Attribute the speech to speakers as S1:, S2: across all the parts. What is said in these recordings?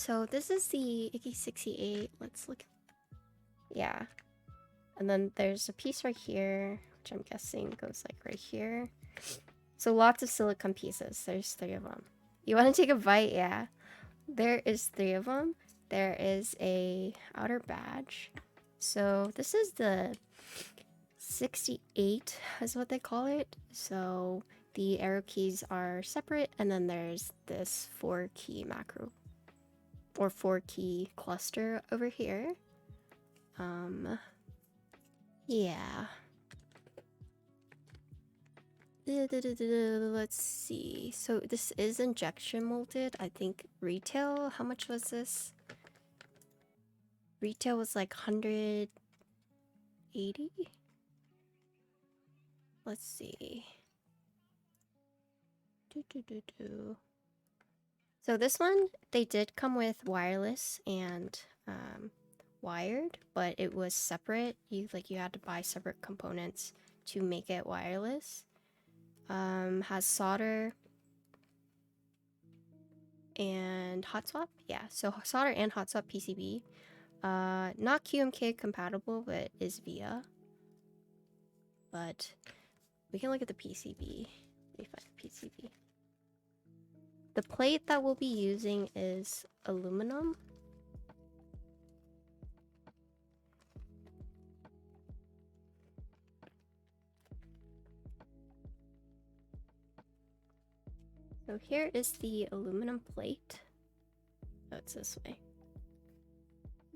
S1: So this is the Icky68. Let's look. Yeah. And then there's a piece right here, which I'm guessing goes like right here. So lots of silicone pieces. There's 3 of them. You want to take a bite? Yeah. There is 3 of them. There is a outer badge. So this is the 68 is what they call it. So the arrow keys are separate, and then there's this 4-key macro or 4-key cluster over here. Yeah. Let's see. So this is injection molded. I think retail, how much was this? Retail was like 180. Let's see. So this one, they did come with wireless and wired, but it was separate. You had to buy separate components to make it wireless. Has solder and hot swap. Yeah, so solder and hot swap PCB. Not QMK compatible, but is VIA. But we can look at the PCB. Let me find the PCB. The plate that we'll be using is aluminum. So here is the aluminum plate. Oh, it's this way.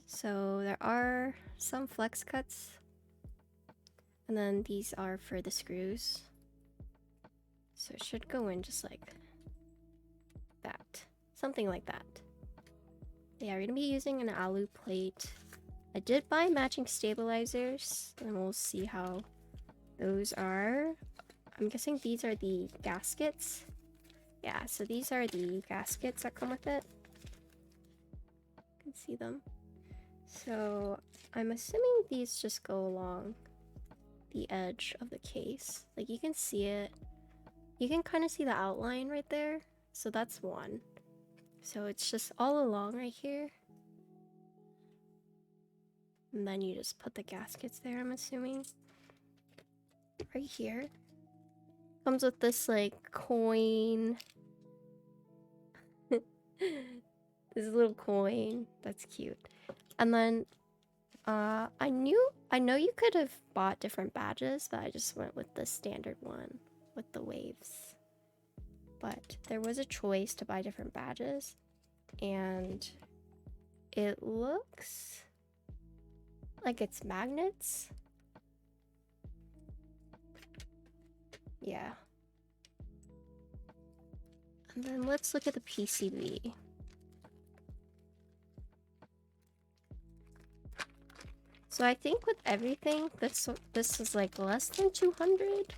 S1: So there are some flex cuts. And then these are for the screws. So it should go in just like that. Something like that. Yeah, we're gonna be using an alu plate. I did buy matching stabilizers, and we'll see how those are. I'm guessing these are the gaskets. Yeah, so these are the gaskets that come with it. You can see them. So I'm assuming these just go along the edge of the case. Like you can see it. You can kind of see the outline right there. So that's one. So it's just all along right here. And then you just put the gaskets there, I'm assuming. Right here. Comes with this like coin. This little coin. That's cute. And then I know you could have bought different badges, but I just went with the standard one with the waves. But there was a choice to buy different badges, and it looks like it's magnets. Yeah. And then let's look at the PCB. So I think with everything, this is like less than 200.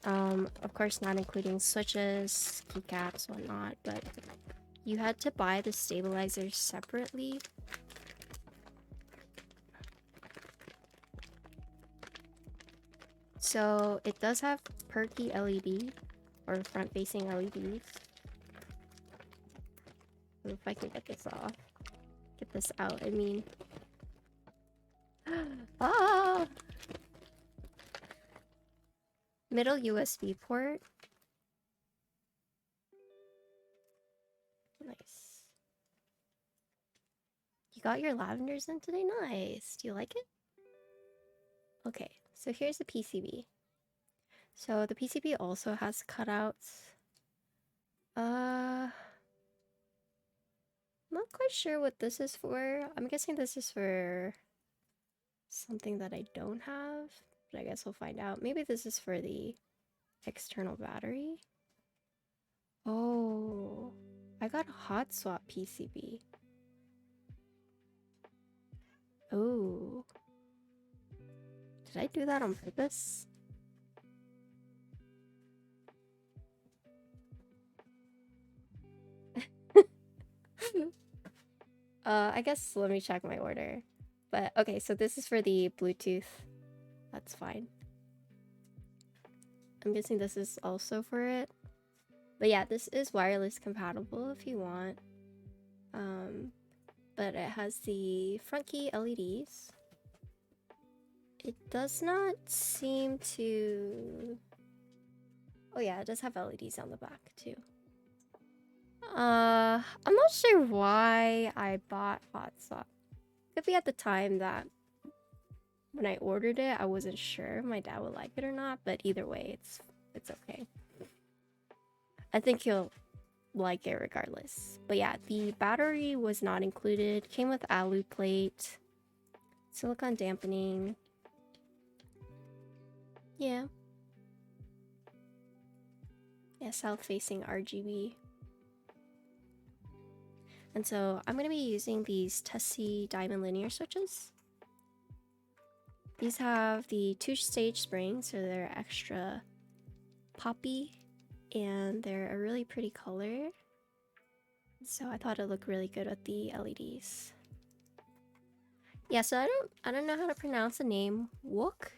S1: Of course not including switches, keycaps, whatnot, but you had to buy the stabilizers separately. So it does have perky LED or front-facing LEDs. If I can get this off, get this out. I mean, ah, middle USB port. Nice. You got your lavenders in today? Nice. Do you like it? Okay, so here's the PCB. So the PCB also has cutouts. Not quite sure what this is for. I'm guessing this is for something that I don't have, but I guess we'll find out. Maybe this is for the external battery. Oh, I got a hot swap PCB. Oh, did I do that on purpose? I guess let me check my order. But okay, so this is for the Bluetooth. That's fine. I'm guessing this is also for it. But yeah, this is wireless compatible if you want. But it has the front key LEDs. It does not seem to... Oh yeah, it does have LEDs on the back too. I'm not sure why I bought hot swap. Could be at the time that when I ordered it, I wasn't sure if my dad would like it or not, but either way, it's okay. I think he'll like it regardless. But yeah, the battery was not included. Came with alu plate, silicone dampening. Yeah. Yeah, south-facing RGB. And so I'm going to be using these Tessie diamond linear switches. These have the 2-stage springs, so they're extra poppy, and they're a really pretty color. So I thought it looked really good with the LEDs. Yeah, so I don't know how to pronounce the name. Wook?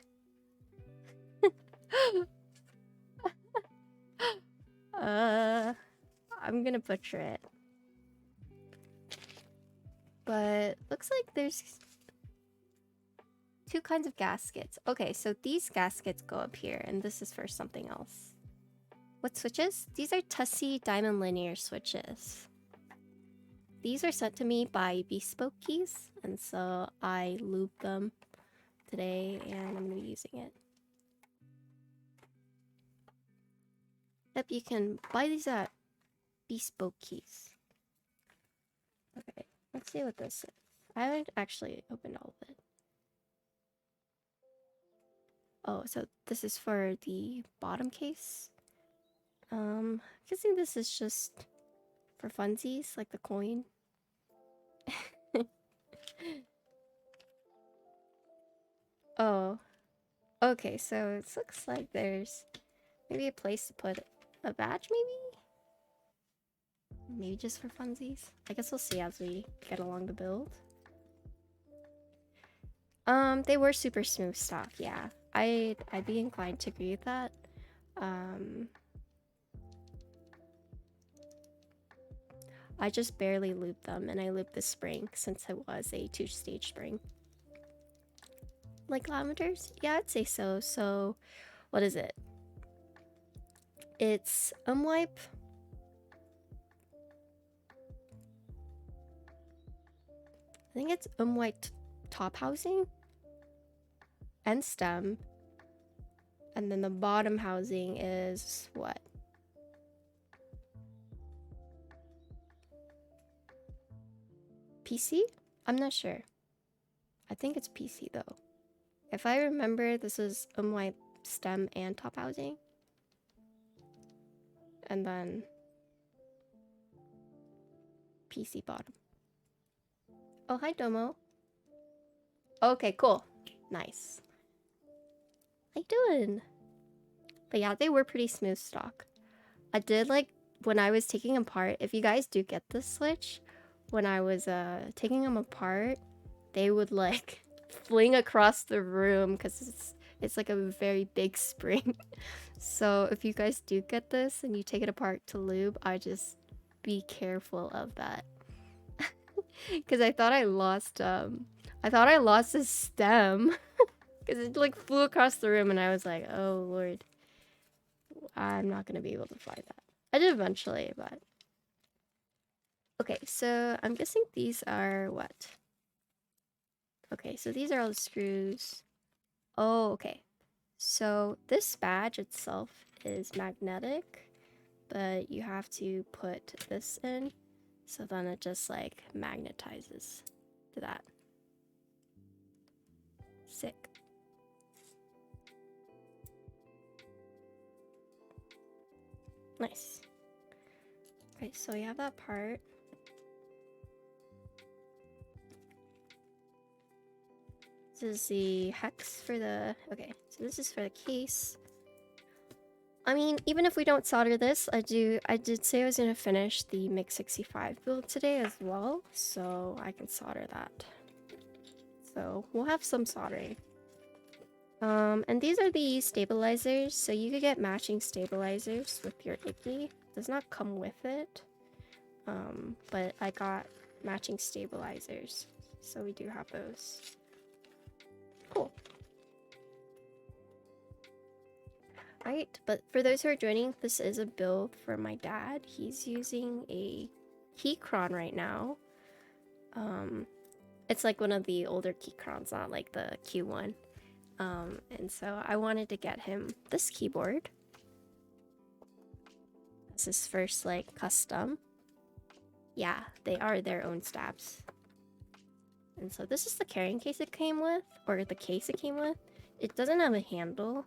S1: I'm gonna butcher it. But looks like there's 2 kinds of gaskets. Okay, so these gaskets go up here, and this is for something else. What switches? These are Tessie diamond linear switches. These are sent to me by Bespoke Keys, and so I looped them today, and I'm gonna be using it. Yep, you can buy these at Bespoke Keys. Okay, let's see what this is. I haven't actually opened all of it. Oh, so this is for the bottom case. I'm guessing this is just for funsies, like the coin. Oh, okay, so it looks like there's maybe a place to put a badge, maybe? Maybe just for funsies? I guess we'll see as we get along the build. They were super smooth stock, yeah. I'd be inclined to agree with that. I just barely looped them, and I looped the spring since it was a 2-stage spring. Like lavenders? Yeah, I'd say so. So, what is it? It's wipe. I think it's white top housing and stem, and then the bottom housing is what? PC? I'm not sure. I think it's PC though. If I remember, this is white stem and top housing, and then PC bottom. Oh, hi Domo. Okay, cool. Nice. How you doing? But yeah, they were pretty smooth stock. I did like when I was taking them apart. If you guys do get this switch, when I was taking them apart, they would like fling across the room because it's like a very big spring. So if you guys do get this and you take it apart to lube, I just be careful of that. Because I thought I lost the stem because it like flew across the room, and I was like, oh lord, I'm not gonna be able to find that. I did eventually, but okay. So I'm guessing these are what? Okay, so these are all the screws. Oh, okay. So this badge itself is magnetic, but you have to put this in, so then it just like magnetizes to that. Sick. Nice. Okay, so you have that part. This is the hex for the... Okay, so this is for the case. I mean, even if we don't solder this, I did say I was gonna finish the MiG-65 build today as well, so I can solder that. So we'll have some soldering. And these are the stabilizers, so you could get matching stabilizers with your Icky. Does not come with it, but I got matching stabilizers. So we do have those. Cool. Right, but for those who are joining, this is a build for my dad. He's using a Keychron right now. It's like one of the older Keychrons, not like the Q1. And so I wanted to get him this keyboard. This is his first like custom. Yeah, they are their own stabs. And so this is the carrying case it came with, or the case it came with. It doesn't have a handle.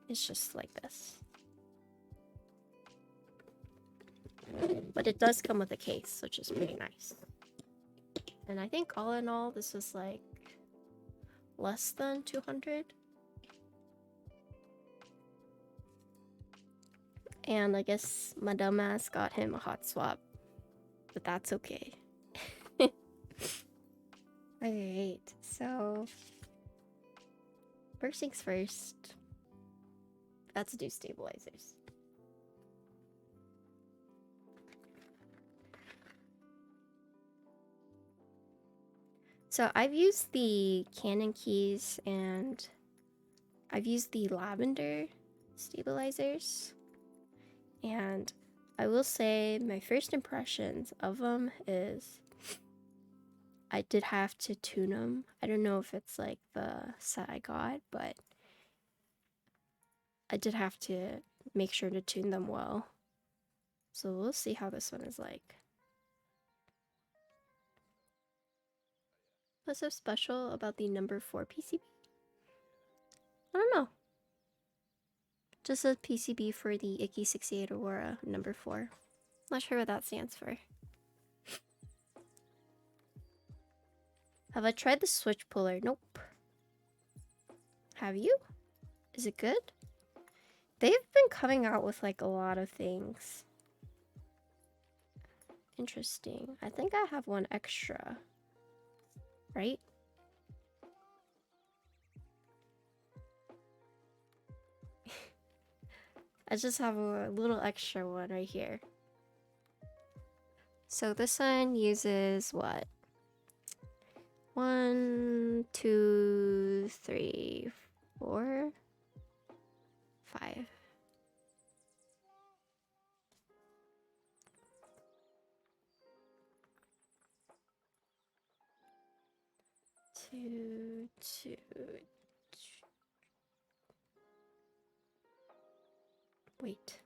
S1: It's just like this. But it does come with a case, which is pretty nice. And I think all in all, this was like less than 200. And I guess my dumbass got him a hot swap, but that's okay. Alright, so first things first, let's do stabilizers. So I've used the Canon keys and I've used the lavender stabilizers. And I will say my first impressions of them is I did have to tune them. I don't know if it's like the set I got, but I did have to make sure to tune them well. So we'll see how this one is like. What's so special about the number 4 PCB? I don't know. Just a PCB for the Icky 68 Aurora number 4. Not sure what that stands for. Have I tried the switch puller? Nope. Have you? Is it good? They've been coming out with like a lot of things. Interesting. I think I have one extra. Right? I just have a little extra one right here. So this one uses what? 1, 2, 3, 4, 5. Two. Wait.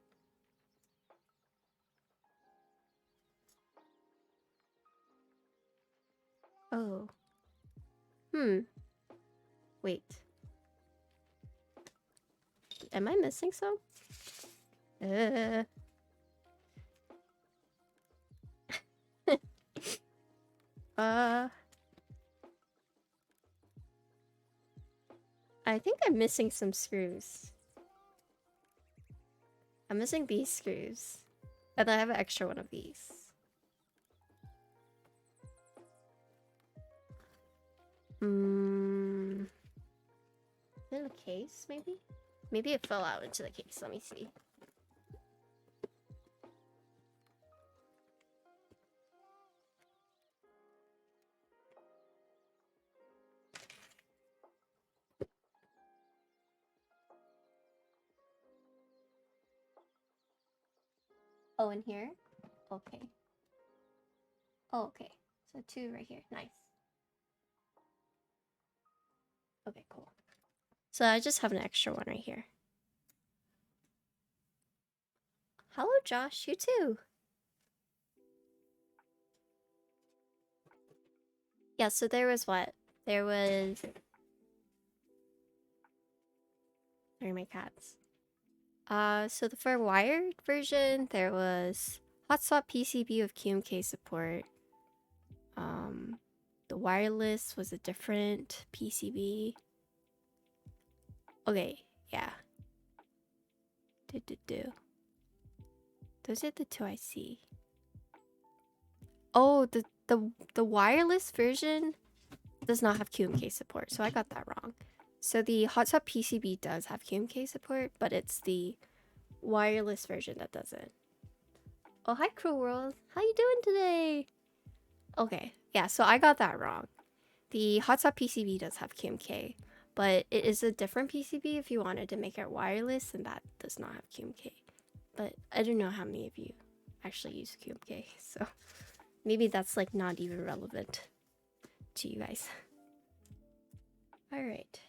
S1: Oh. Wait. Am I missing some? I think I'm missing some screws. I'm missing these screws. And I have an extra one of these. In a case, maybe? Maybe it fell out into the case. Let me see. Oh, in here? Okay. Oh, okay. So 2 right here. Nice. Okay, cool. So I just have an extra one right here. Hello, Josh. You too. Yeah, so there was what? There was... Where are my cats? So for wired version, there was hot swap PCB with QMK support. The wireless was a different PCB. Okay, yeah. Those are the 2 I see. Oh, the wireless version does not have QMK support, so I got that wrong. So the hot swap PCB does have QMK support, but it's the wireless version that doesn't. Oh, hi, Cruel World. How you doing today? Okay, yeah, so I got that wrong. The Hotspot PCB does have QMK, but it is a different PCB if you wanted to make it wireless, and that does not have QMK. But I don't know how many of you actually use QMK, so maybe that's like not even relevant to you guys. All right.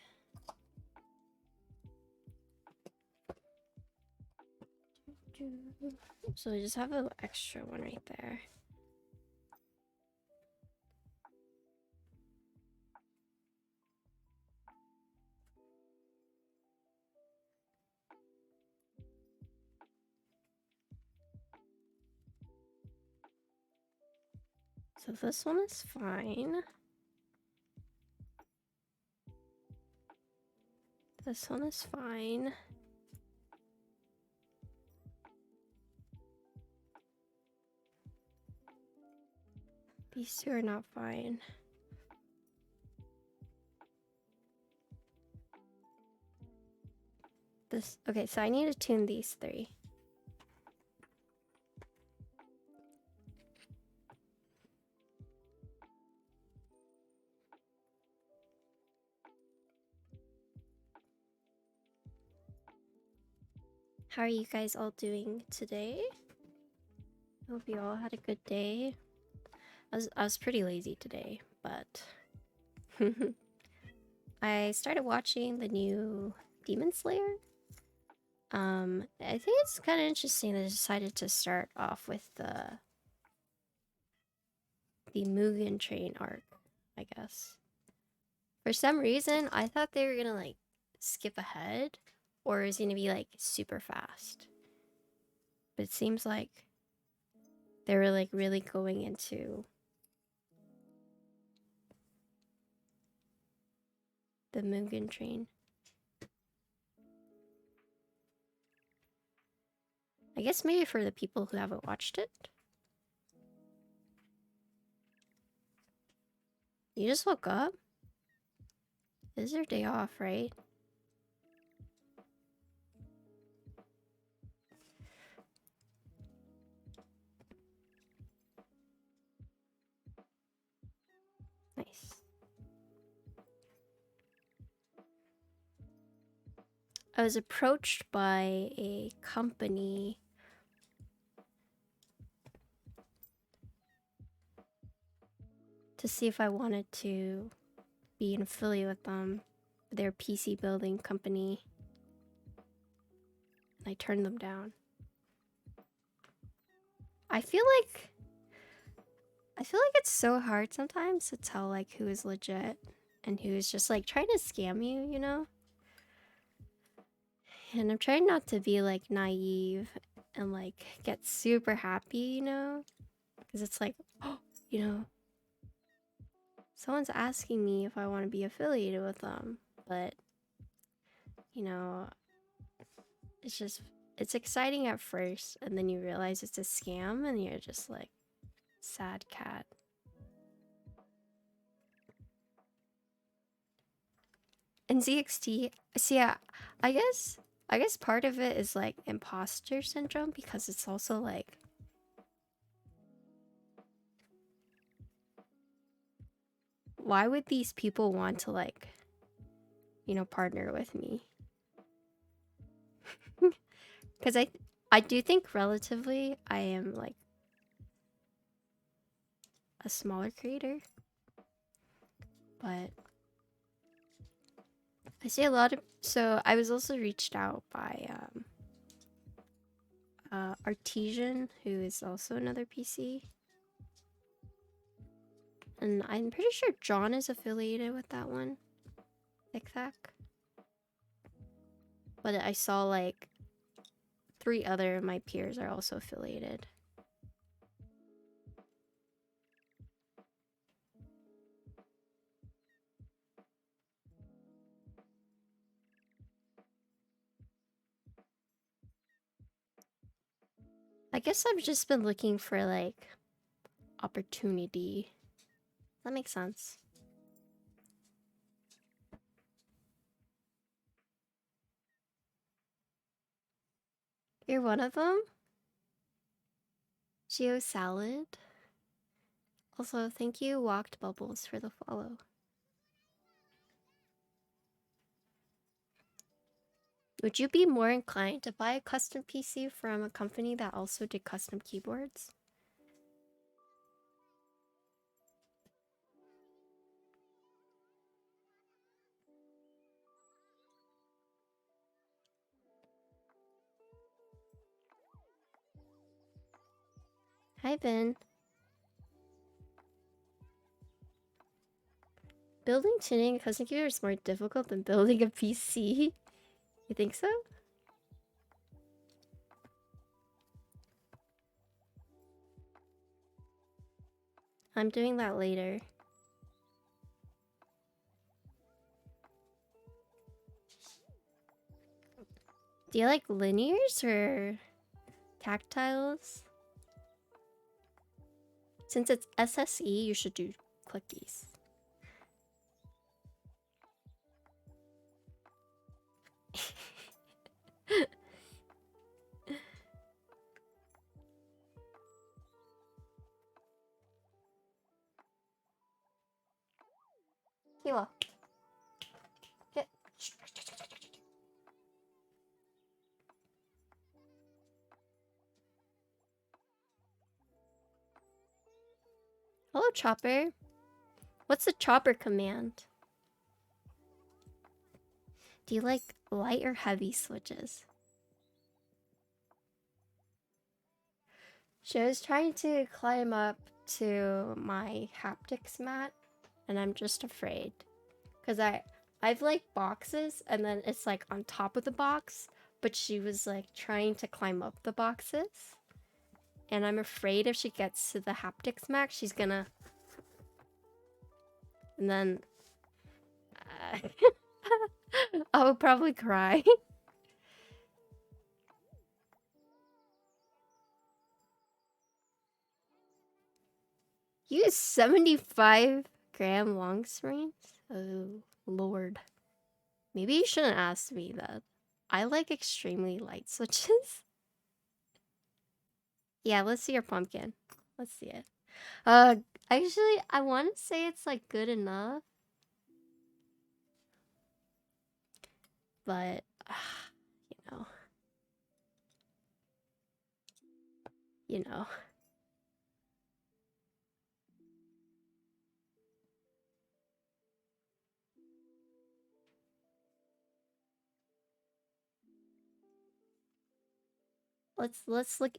S1: So I just have an extra one right there. So this one is fine. This one is fine. These two are not fine. This, okay, so I need to tune these three. How are you guys all doing today? Hope you all had a good day. I was pretty lazy today, but I started watching the new Demon Slayer. I think it's kind of interesting that I decided to start off with the Mugen Train arc, I guess. For some reason, I thought they were gonna like skip ahead, or it was gonna be like super fast. But it seems like they were like really going into the Mugen Train. I guess maybe for the people who haven't watched it. You just woke up? It is your day off, right? Nice. I was approached by a company to see if I wanted to be an affiliate with them. Their PC building company. And I turned them down. I feel like it's so hard sometimes to tell like who is legit and who is just like trying to scam you, you know? And I'm trying not to be like naive and like get super happy, you know? Because it's like, oh, you know, someone's asking me if I want to be affiliated with them, but you know, it's exciting at first, and then you realize it's a scam, and you're just like, sad cat. And ZXT, see, I guess part of it is like imposter syndrome, because it's also like, why would these people want to like, you know, partner with me? Because I do think relatively I am like a smaller creator, but I see a lot of, so I was also reached out by Artesian, who is also another PC, and I'm pretty sure John is affiliated with that one, Thick Thack. But I saw like 3 other of my peers are also affiliated. I guess I've just been looking for like opportunity. That makes sense. You're one of them? Geo Salad. Also, thank you, Walked Bubbles, for the follow. Would you be more inclined to buy a custom PC from a company that also did custom keyboards? Hi, Ben. Building tuning a custom keyboard is more difficult than building a PC. You think so? I'm doing that later. Do you like linears or tactiles? Since it's SSE, you should do clickies. Kilo. Get. Hello, Chopper. What's the chopper command? Do you like light or heavy switches? So I was trying to climb up to my haptics mat, and I'm just afraid. Because I've like boxes, and then it's like on top of the box, but she was like trying to climb up the boxes. And I'm afraid if she gets to the haptics mat, she's gonna... And then... I would probably cry. You use 75-gram long screens? Oh, Lord. Maybe you shouldn't ask me that. I like extremely light switches. Yeah, let's see your pumpkin. Let's see it. Actually, I want to say it's like good enough. But, you know. You know. Let's look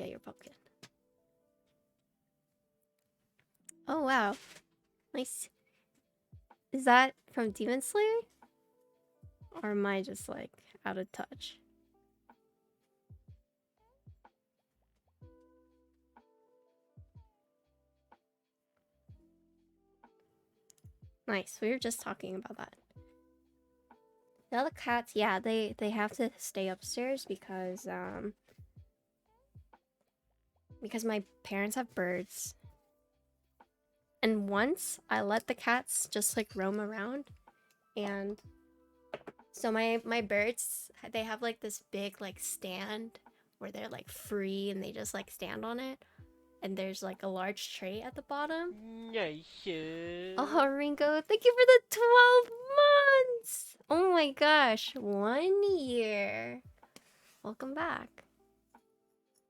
S1: at your pumpkin. Oh wow. Nice. Is that from Demon Slayer? Or am I just like out of touch? Nice. We were just talking about that. The other cats, yeah, they have to stay upstairs because my parents have birds. And once I let the cats just like roam around, and so my birds, they have like this big like stand where they're like free and they just like stand on it. And there's like a large tray at the bottom. Oh, Ringo, thank you for the 12 months! Oh my gosh, 1 year. Welcome back.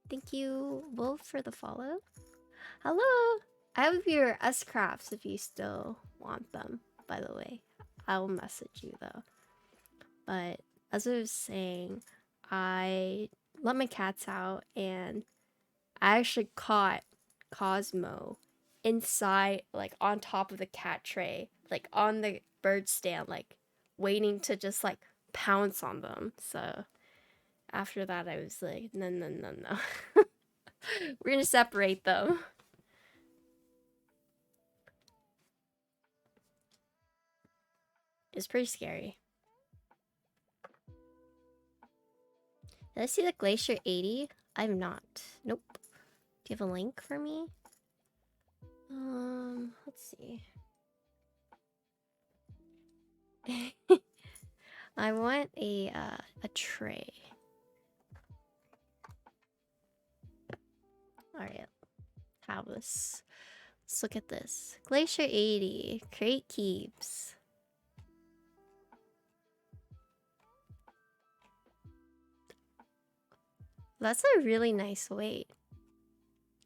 S1: Thank you, Wolf, for the follow. Hello! I have your S-crafts if you still want them, by the way. I'll message you though. But as I was saying, I let my cats out and I actually caught Cosmo inside, like on top of the cat tray, like on the bird stand, like waiting to just like pounce on them. So after that, I was like, no, no, no, no. We're gonna separate them. It's pretty scary. Did I see the Glacier 80? I've not. Nope. Do you have a link for me? Let's see. I want a tray. Alright, have this. Let's look at this. Glacier 80. Crate keeps. That's a really nice weight.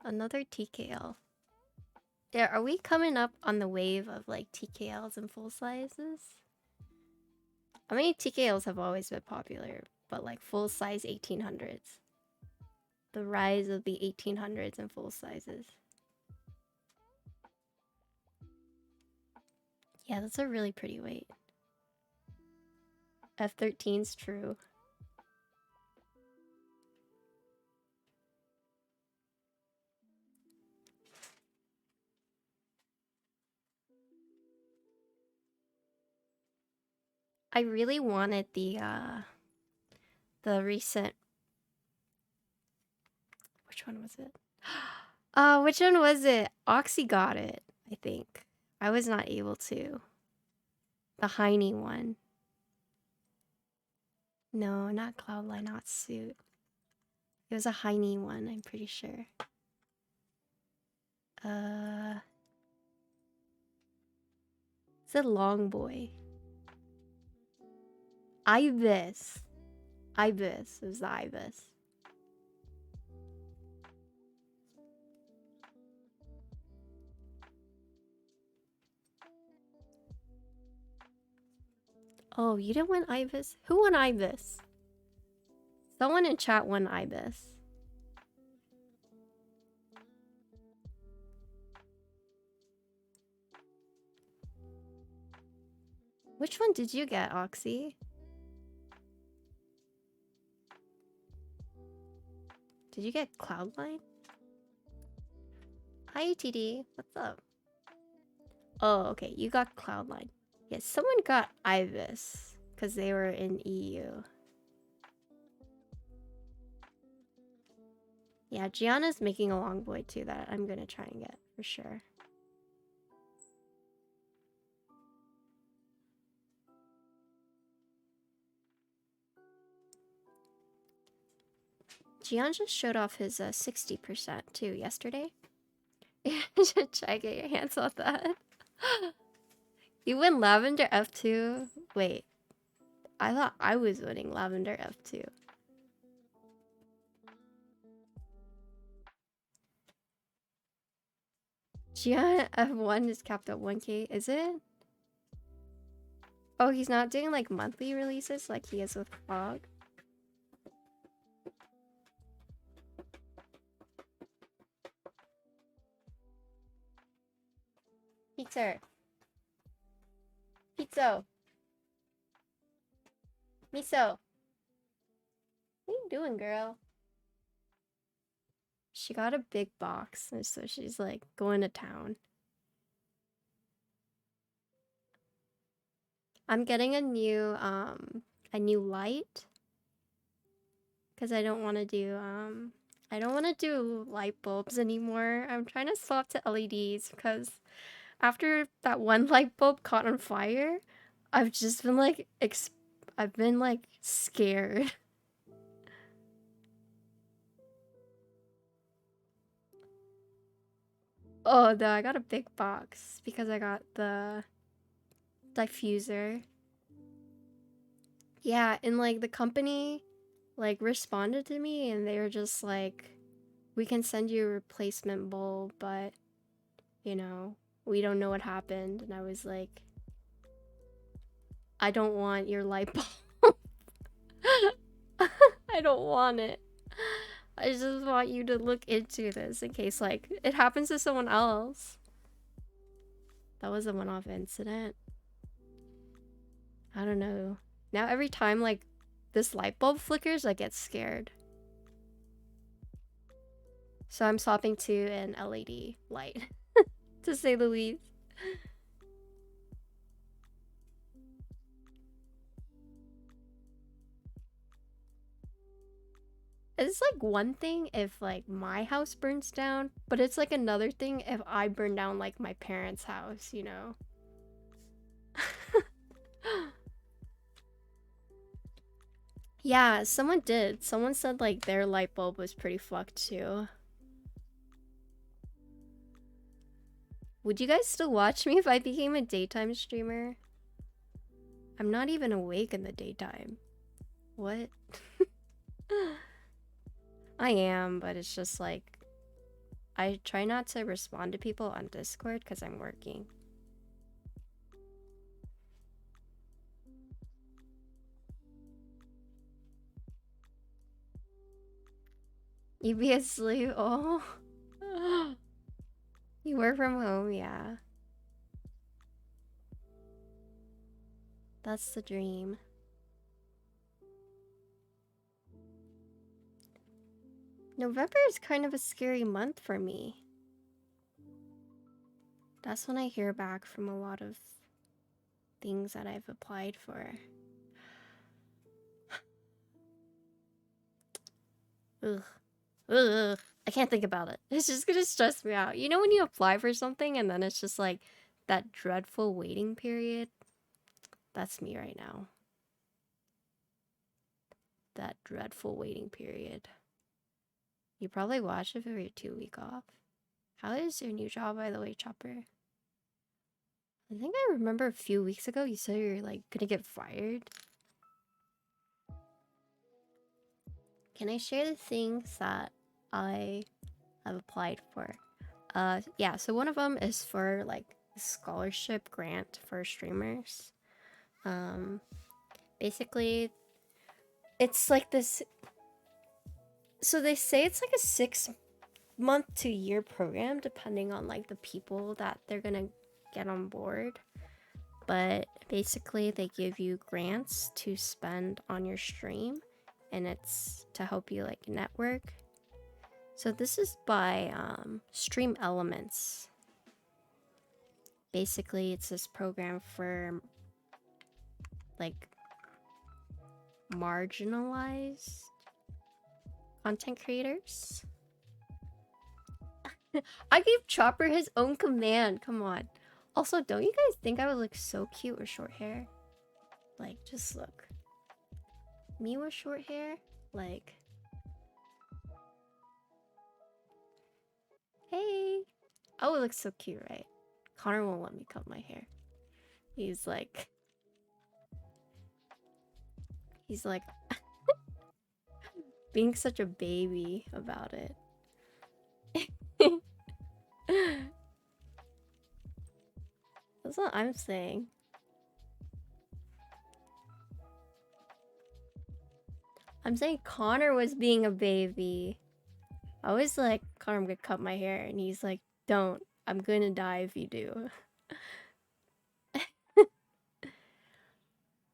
S1: Another TKL. Yeah, are we coming up on the wave of like TKLs and full sizes? I mean, TKLs have always been popular, but like full size 1800s. The rise of the 1800s and full sizes. Yeah, that's a really pretty weight. F13's true. I really wanted the recent... Which one was it? Which one was it? Oxy got it, I think. I was not able to. The Heine one. No, not Cloudline, not Suit. It was a Heine one, I'm pretty sure. It's a Long Boy. Ibis. Ibis. It was the Ibis. Oh, you didn't win Ibis? Who won Ibis? Someone in chat won Ibis. Which one did you get, Oxy? Did you get Cloudline? Hi, TD. What's up? Oh, okay. You got Cloudline. Yes, someone got Ibis because they were in EU. Yeah, Gianna's making a Long Boy too that I'm gonna try and get for sure. Gian just showed off his 60% too yesterday. Should try to get your hands on that. You win Lavender F2? Wait, I thought I was winning Lavender F2. Gian F1 is capped at 1K, is it? Oh, he's not doing like monthly releases like he is with Fog? Pizza. Pizza. Miso. What are you doing, girl? She got a big box, and so she's like going to town. I'm getting a new light because I don't want to do light bulbs anymore. I'm trying to swap to LEDs because after that one light bulb caught on fire, I've just been like scared. Oh no, I got a big box because I got the diffuser. Yeah, and like the company like responded to me and they were just like, we can send you a replacement bulb, but you know, we don't know what happened. And I was like, I don't want your light bulb. I don't want it. I just want you to look into this in case like it happens to someone else. That was a one-off incident. I don't know. Now every time like this light bulb flickers, I get scared. So I'm swapping to an LED light, to say the least. It's like one thing if like my house burns down, but it's like another thing if I burn down like my parents' house, you know? Yeah, someone did. Someone said like their light bulb was pretty fucked too. Would you guys still watch me if I became a daytime streamer? I'm not even awake in the daytime. What? I am, but it's just like I try not to respond to people on Discord because I'm working. You be asleep? Oh. You work from home, yeah. That's the dream. November is kind of a scary month for me. That's when I hear back from a lot of things that I've applied for. Ugh. Ugh. I can't think about it. It's just gonna stress me out. You know when you apply for something and then it's just like that dreadful waiting period? That's me right now. That dreadful waiting period. You probably watched it for your 2-week off. How is your new job, by the way, Chopper? I think I remember a few weeks ago you said you're like gonna get fired. Can I share the things that I have applied for? Yeah, so one of them is for like a scholarship grant for streamers. Basically, it's like this. So they say it's like a 6-month to year program, depending on like the people that they're gonna get on board. But basically, they give you grants to spend on your stream, and it's to help you like network. So this is by Stream Elements. Basically, it's this program for like marginalized content creators. I gave Chopper his own command. Come on. Also, don't you guys think I would look so cute with short hair? Like, just look. Me with short hair? Like... Hey! Oh, it looks so cute, right? Connor won't let me cut my hair. He's like... being such a baby about it. That's what I'm saying. I'm saying Connor was being a baby. I was like, Connor, I'm gonna cut my hair. And he's like, don't. I'm gonna die if you do.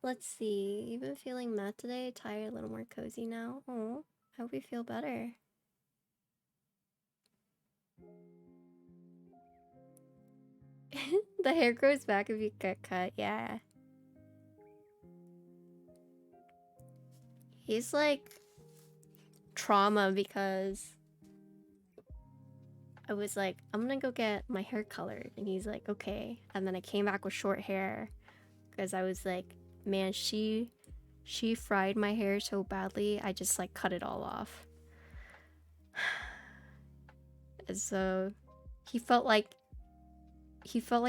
S1: Let's see. You've been feeling mad today? Tired, a little more cozy now? Oh, I hope you feel better. The hair grows back if you get cut. Yeah. He's like trauma because I was like, I'm gonna go get my hair colored. And he's like, okay. And then I came back with short hair because I was like, man, she fried my hair so badly, I just like cut it all off. And so he felt like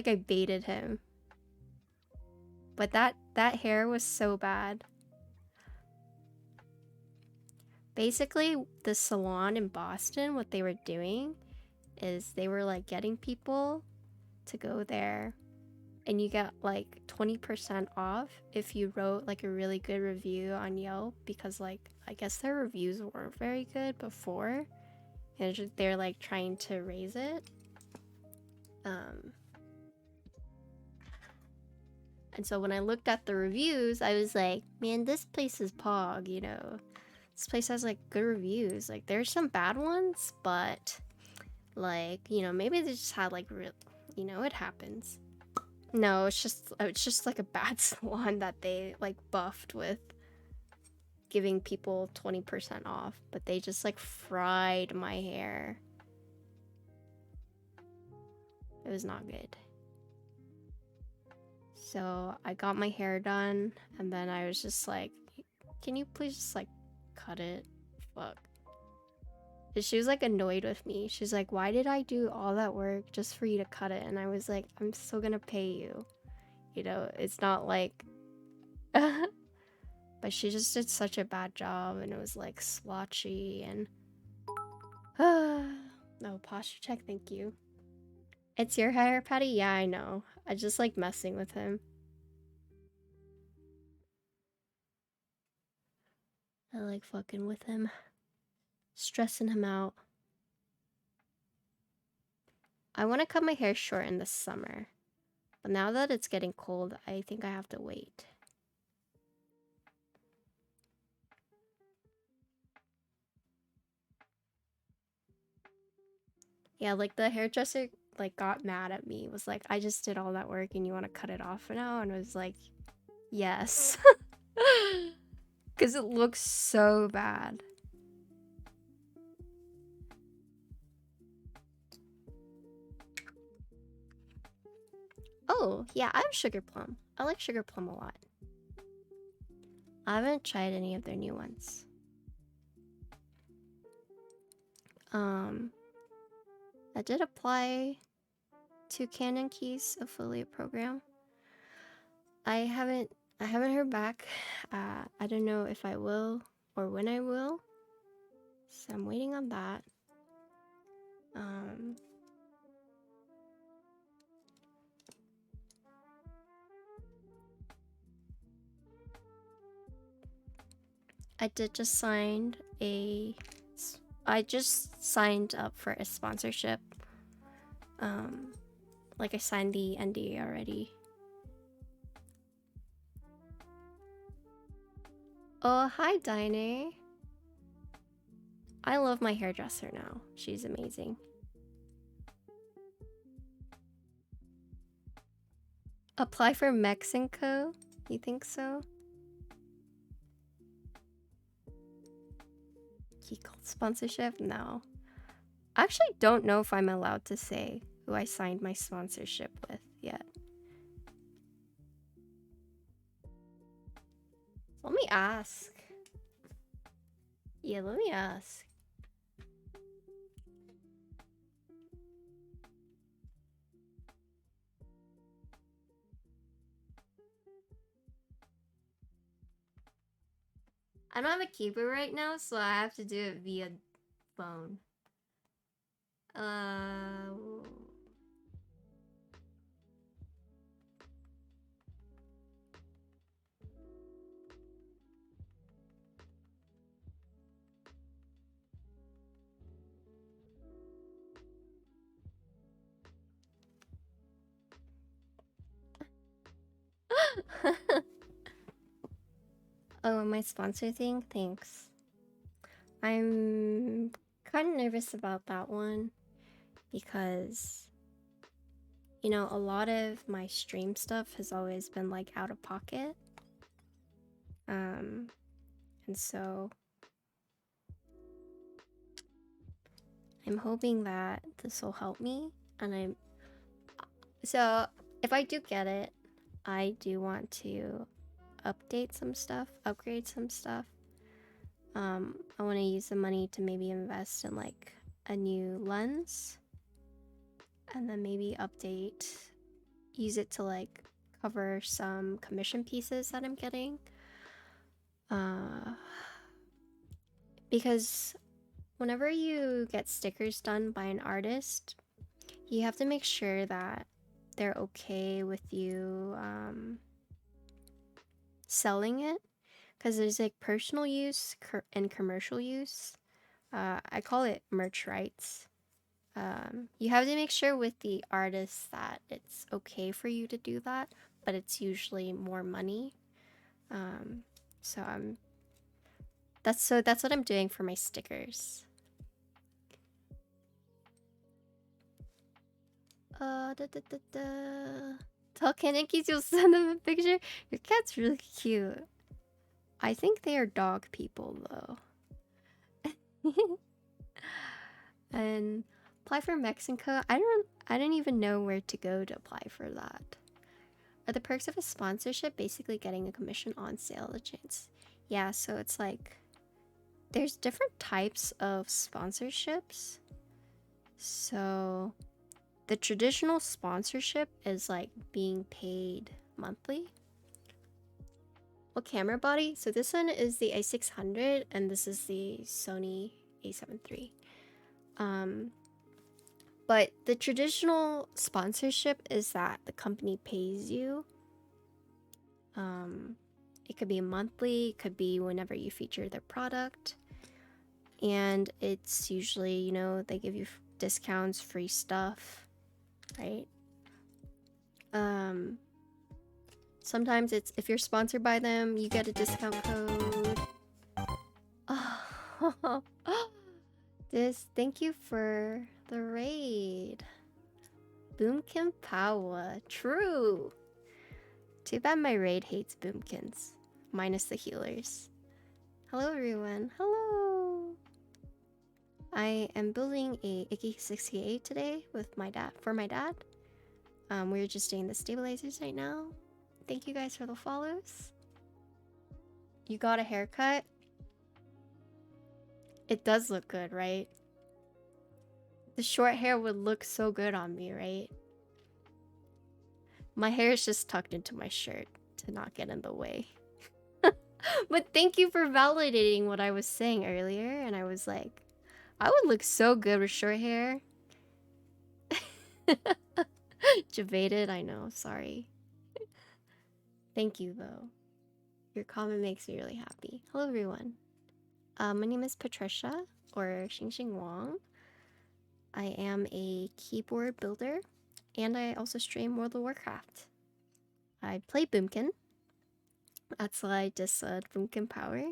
S1: I baited him. But that hair was so bad. Basically, the salon in Boston, what they were doing is they were like getting people to go there, and you get like 20% off if you wrote like a really good review on Yelp, because like I guess their reviews weren't very good before, and they're like trying to raise it. And so when I looked at the reviews, I was like, man, this place is pog, you know. This place has like good reviews. Like there's some bad ones, but like, you know, maybe they just had like real, you know, it happens. No, it's just like a bad salon that they like buffed with giving people 20% off, but they just like fried my hair. It was not good. So I got my hair done, and then I was just like, can you please just like cut it? Fuck. She was like annoyed with me. She's like, why did I do all that work just for you to cut it? And I was like, I'm still gonna pay you. You know, it's not like but she just did such a bad job, and it was like splotchy and no posture check, thank you. It's your hair, Patty? Yeah, I know. I just like messing with him. I like fucking with him. Stressing him out. I want to cut my hair short in the summer. But now that it's getting cold, I think I have to wait. Yeah, like the hairdresser like got mad at me. Was like, I just did all that work and you want to cut it off now? And I was like, yes. Because it looks so bad. Oh, yeah, I have sugar plum. I like sugar plum a lot. I haven't tried any of their new ones. I did apply to Canon Keys affiliate program. I haven't heard back. I don't know if I will or when I will. So I'm waiting on that. I just signed up for a sponsorship. Like I signed the NDA already. Oh, hi, Dine. I love my hairdresser now. She's amazing. Apply for Mexico? You think so? He called sponsorship? No. I actually don't know if I'm allowed to say who I signed my sponsorship with yet. Let me ask. Yeah, let me ask. I don't have a keyboard right now, so I have to do it via phone. Oh, my sponsor thing? Thanks. I'm kind of nervous about that one because, you know, a lot of my stream stuff has always been like out of pocket. And so I'm hoping that this will help me. And so if I do get it, I do want to update some stuff, upgrade some stuff. I want to use the money to maybe invest in like a new lens, and then maybe use it to like cover some commission pieces that I'm getting. Because whenever you get stickers done by an artist, you have to make sure that they're okay with you selling it, because there's like personal use and commercial use. I call it merch rights. You have to make sure with the artist that it's okay for you to do that, but it's usually more money. That's what I'm doing for my stickers. Tell Kanekis you'll send them a picture. Your cat's really cute. I think they are dog people though. And apply for Mexico. I don't even know where to go to apply for that. Are the perks of a sponsorship basically getting a commission on sale of chains? Yeah, so it's like there's different types of sponsorships. So the traditional sponsorship is like being paid monthly. What camera body? So this one is the A600 and this is the Sony A7 III. But the traditional sponsorship is that the company pays you. It could be monthly, it could be whenever you feature their product. And it's usually, you know, they give you discounts, free stuff, right? Sometimes it's if you're sponsored by them, you get a discount code. Oh, thank you for the raid. Boomkin Power. True. Too bad my raid hates boomkins. Minus the healers. Hello everyone. Hello. I am building a Icky 68 today with my dad for my dad. We're just doing the stabilizers right now. Thank you guys for the follows. You got a haircut? It does look good, right? The short hair would look so good on me, right? My hair is just tucked into my shirt to not get in the way. But thank you for validating what I was saying earlier. And I was like, I would look so good with short hair. Javated, I know, sorry. Thank you though. Your comment makes me really happy. Hello everyone. My name is Patricia, or Xing Wang. I am a keyboard builder, and I also stream World of Warcraft. I play Boomkin. That's why I just said Boomkin Power.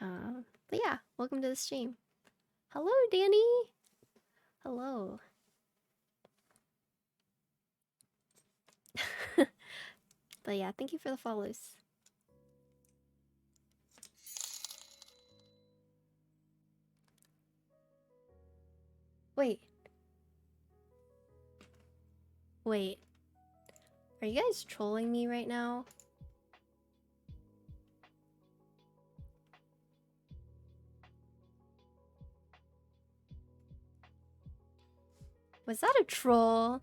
S1: But yeah, welcome to the stream. Hello, Danny! Hello. But yeah, thank you for the follows. Wait. Are you guys trolling me right now? Was that a troll?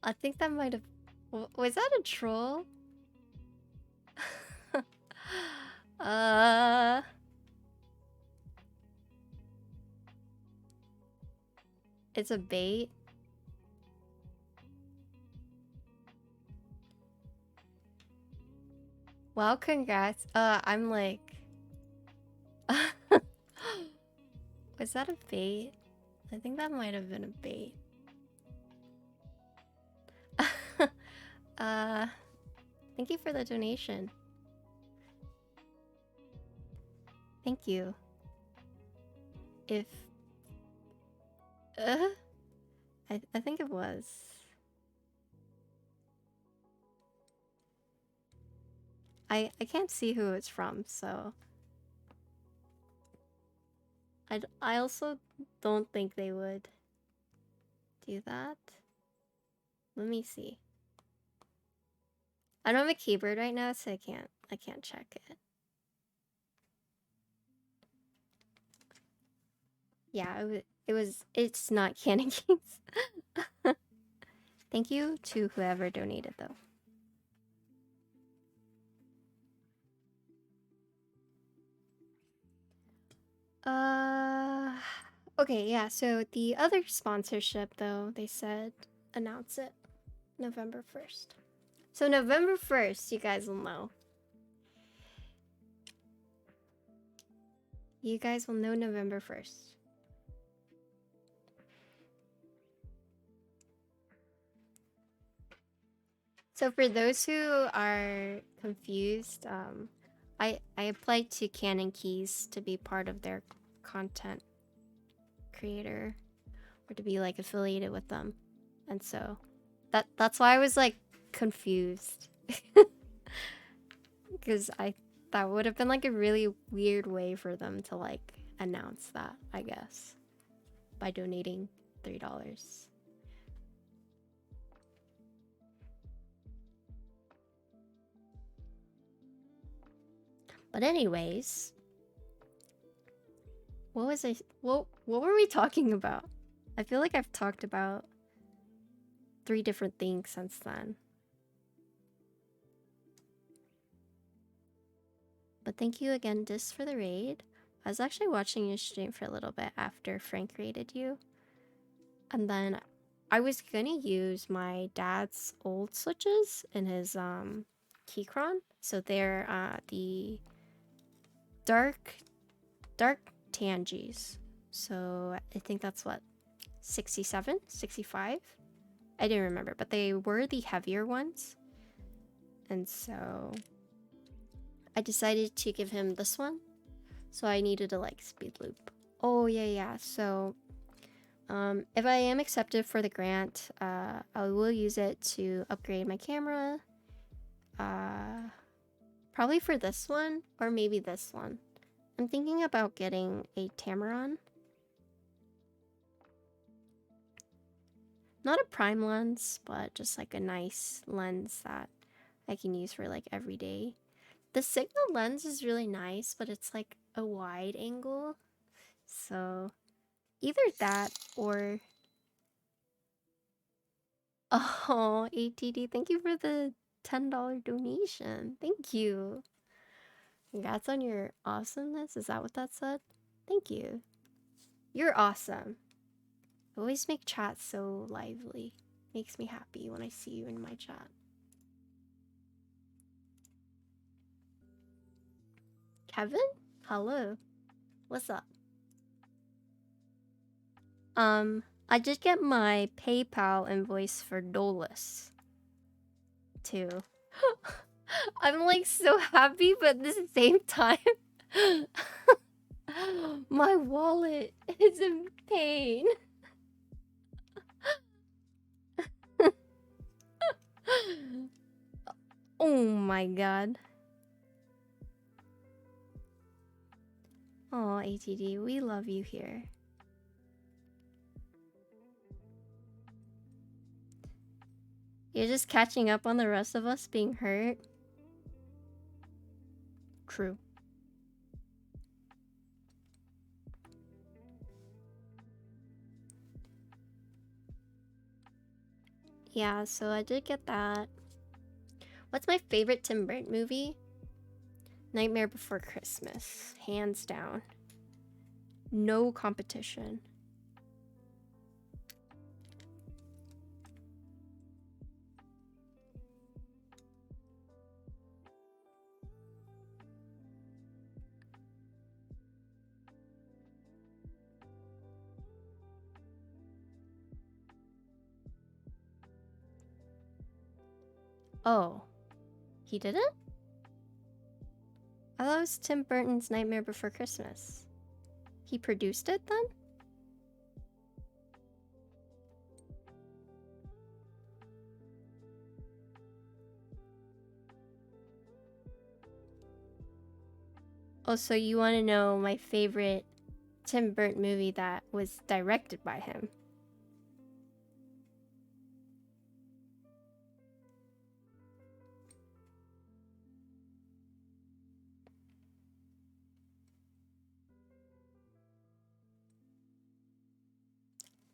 S1: I think that might have... Was that a troll? It's a bait. Wow, congrats. I'm like... Was that a bait? I think that might have been a bait. Thank you for the donation. Thank you. If... I think it was. I can't see who it's from, so... I also don't think they would do that. Let me see. I don't have a keyboard right now, so I can't check it. Yeah, it's not Cannon Kings. Thank you to whoever donated though. Okay, yeah, so the other sponsorship though, they said announce it November 1st. So November 1st, you guys will know. You guys will know November 1st. So for those who are confused, I applied to Canon Keys to be part of their content creator or to be like affiliated with them, and so that's why I was like confused because I That would have been like a really weird way for them to like announce that, I guess, by donating $3. But anyways, what were we talking about? I feel like I've talked about 3 different things since then. But thank you again, Dis, for the raid. I was actually watching your stream for a little bit after Frank raided you. And then I was gonna use my dad's old switches in his Keychron. So they're the dark Tangies. So I think that's what, 67, 65? I didn't remember, but they were the heavier ones. And so I decided to give him this one. So I needed to like speed loop. Oh yeah. So if I am accepted for the grant, I will use it to upgrade my camera. Probably for this one or maybe this one. I'm thinking about getting a Tamron. Not a prime lens, but just like a nice lens that I can use for like every day. The Sigma lens is really nice, but it's like a wide angle. So either that or... Oh, ATD, thank you for the $10 donation. Thank you. Congrats on your awesomeness. Is that what that said? Thank you. You're awesome. You always make chat so lively. Makes me happy when I see you in my chat. Kevin? Hello. What's up? I did get my PayPal invoice for Dolus too. I'm like so happy, but at the same time, my wallet is in pain. Oh my god. Oh, ATD, we love you here. You're just catching up on the rest of us being hurt. True. Yeah, so I did get that. What's my favorite Tim Burton movie? Nightmare Before Christmas. Hands down. No competition. Oh. He didn't? I thought it was Tim Burton's Nightmare Before Christmas. He produced it then? Oh, so you want to know my favorite Tim Burton movie that was directed by him?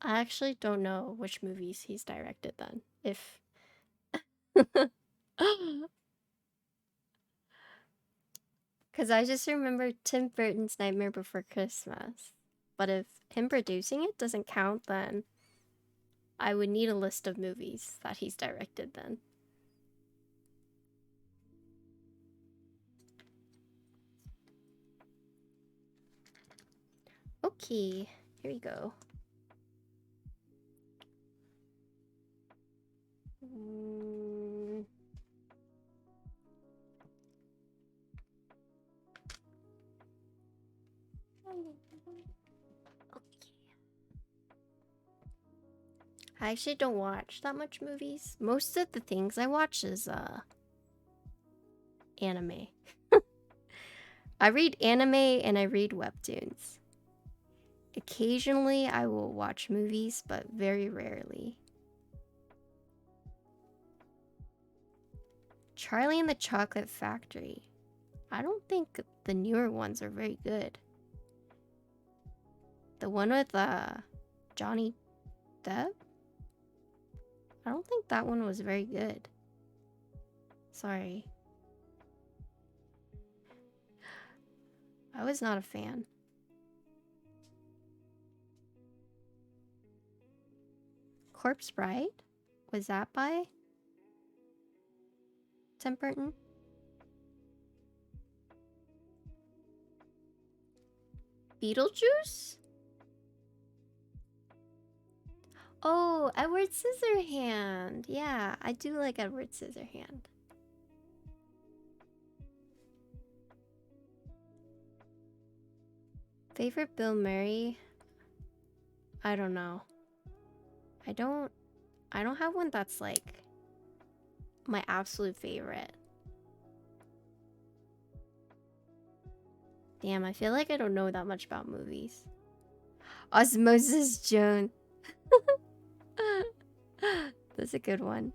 S1: I actually don't know which movies he's directed then. If... Because I just remember Tim Burton's Nightmare Before Christmas. But if him producing it doesn't count, then I would need a list of movies that he's directed then. Okay, here we go. I actually don't watch that much movies. Most of the things I watch is anime. I read anime and I read webtoons. Occasionally, I will watch movies, but very rarely. Charlie and the Chocolate Factory. I don't think the newer ones are very good. The one with Johnny Depp? I don't think that one was very good. Sorry. I was not a fan. Corpse Bride? Was that by Tim Burton? Beetlejuice? Oh, Edward Scissorhand. Yeah, I do like Edward Scissorhand. Favorite Bill Murray? I don't know. I don't have one that's like my absolute favorite. Damn, I feel like I don't know that much about movies. Osmosis Jones. That's a good one.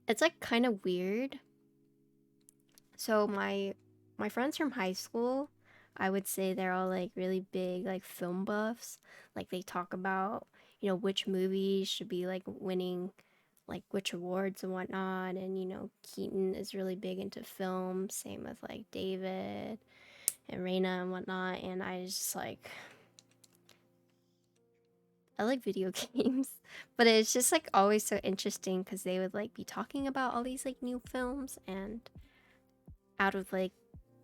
S1: It's like kind of weird. So my friends from high school, I would say they're all like really big like film buffs. Like they talk about, which movies should be like winning like which awards and whatnot. And Keaton is really big into film. Same with like David and Reina and whatnot. And I just like I like video games, but it's just like always so interesting because they would like be talking about all these like new films, and out of like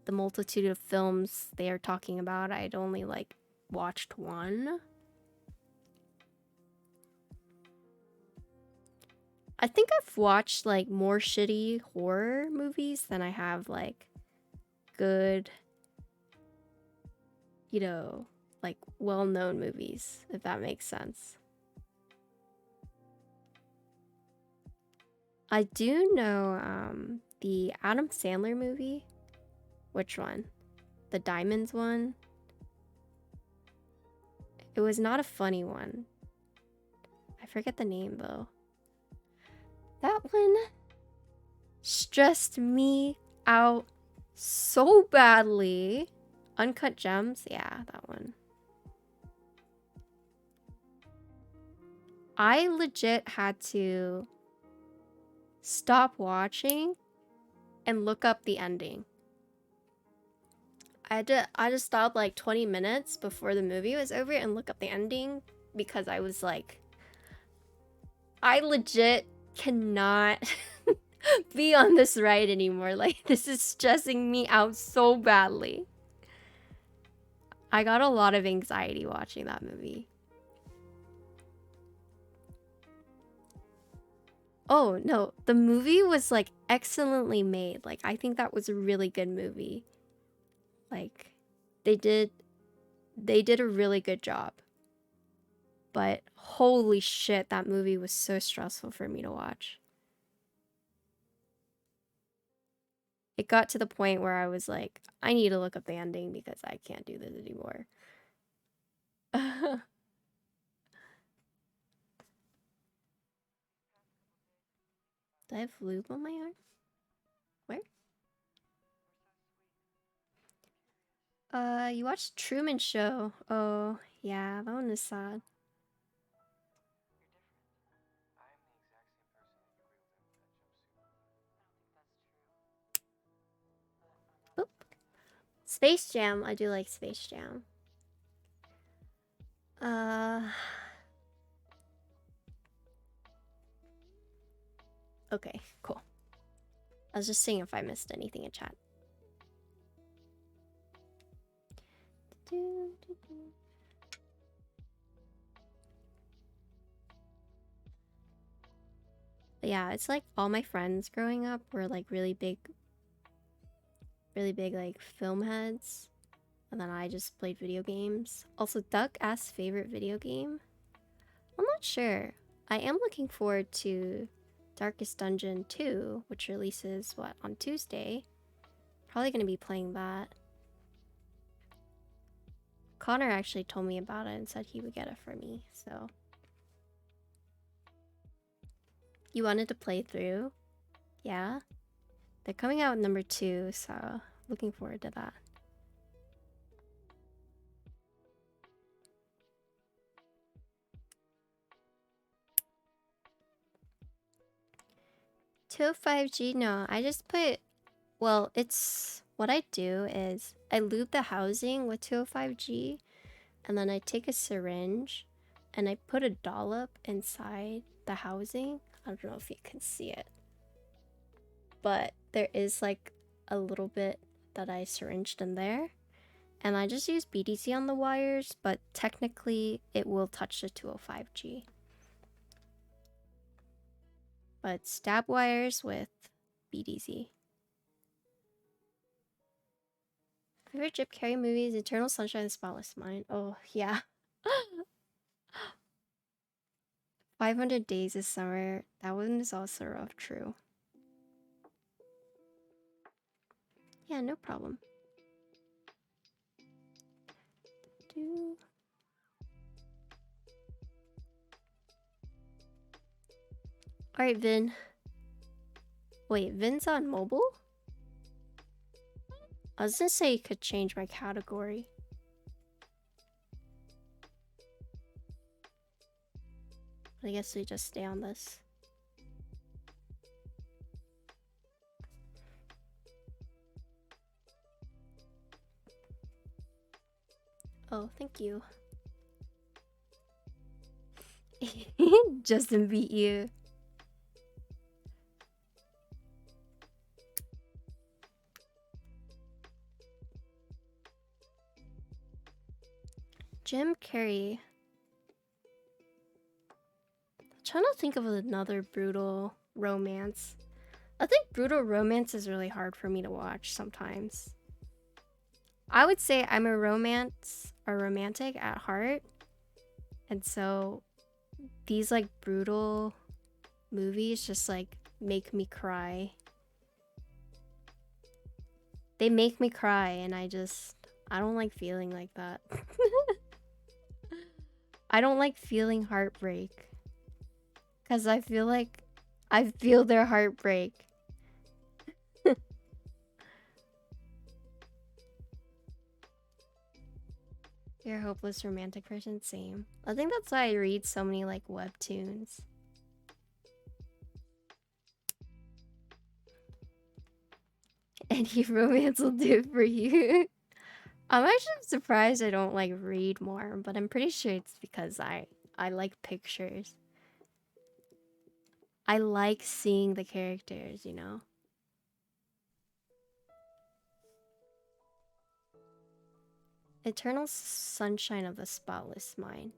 S1: the multitude of films they are talking about, I'd only like watched one. I think I've watched like more shitty horror movies than I have like good, like well-known movies, if that makes sense. I do know the Adam Sandler movie. Which one? The Diamonds one? It was not a funny one. I forget the name though. That one stressed me out so badly. Uncut Gems? Yeah, that one. I legit had to stop watching and look up the ending. I had to stop like 20 minutes before the movie was over and look up the ending because I was like, I legit cannot be on this ride anymore. Like, this is stressing me out so badly. I got a lot of anxiety watching that movie. Oh, no. The movie was like excellently made. Like, I think that was a really good movie. Like, they did a really good job. But holy shit, that movie was so stressful for me to watch. It got to the point where I was like, I need to look up the ending because I can't do this anymore. Do I have lube on my arm? Where? You watched Truman Show. Oh, yeah, that one is sad. Oop. Space Jam. I do like Space Jam. Okay, cool. I was just seeing if I missed anything in chat. But yeah, it's like all my friends growing up were like really big really big like film heads. And then I just played video games. Also, Duck asked favorite video game. I'm not sure. I am looking forward to Darkest Dungeon 2, which releases, what, on Tuesday? Probably gonna be playing that. Connor actually told me about it and said he would get it for me, so. You wanted to play through? Yeah? They're coming out with number 2, so looking forward to that. To 5G, no, I just put, well, it's, what I do is I lube the housing with 205G, and then I take a syringe and I put a dollop inside the housing. I don't know if you can see it, but there is like a little bit that I syringed in there, and I just use BDC on the wires, but technically it will touch the 205G. But stab wires with BDC. Favorite Jip Carrey movies: Eternal Sunshine of the Spotless Mind. Oh, yeah. 500 Days of Summer. That one is also rough, true. Yeah, no problem. Alright, Vin. Wait, Vin's on mobile? I was gonna say you could change my category. I guess we just stay on this. Oh, thank you. Justin beat you. Jim Carrey. I'm trying to think of another brutal romance. I think brutal romance is really hard for me to watch sometimes. I would say I'm a romantic at heart. And so these like brutal movies just like make me cry. They make me cry, and I don't like feeling like that. I don't like feeling heartbreak. Because I feel like I feel their heartbreak. You're a hopeless romantic person? Same. I think that's why I read so many like webtoons. Any romance will do for you. I'm actually surprised I don't like read more, but I'm pretty sure it's because I like pictures. I like seeing the characters, you know? Eternal Sunshine of the Spotless Mind.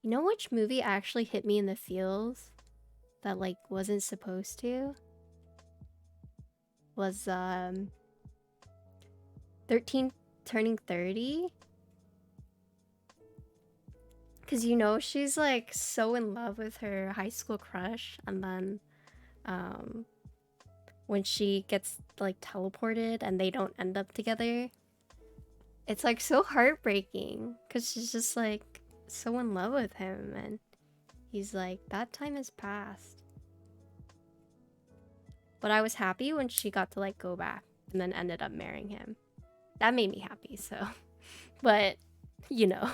S1: You know which movie actually hit me in the feels that like wasn't supposed to? Was 13 turning 30? Cause you know she's like so in love with her high school crush, and then when she gets like teleported and they don't end up together, it's like so heartbreaking because she's just like so in love with him, and he's like, that time has passed. But I was happy when she got to like go back and then ended up marrying him. That made me happy, so. But, you know.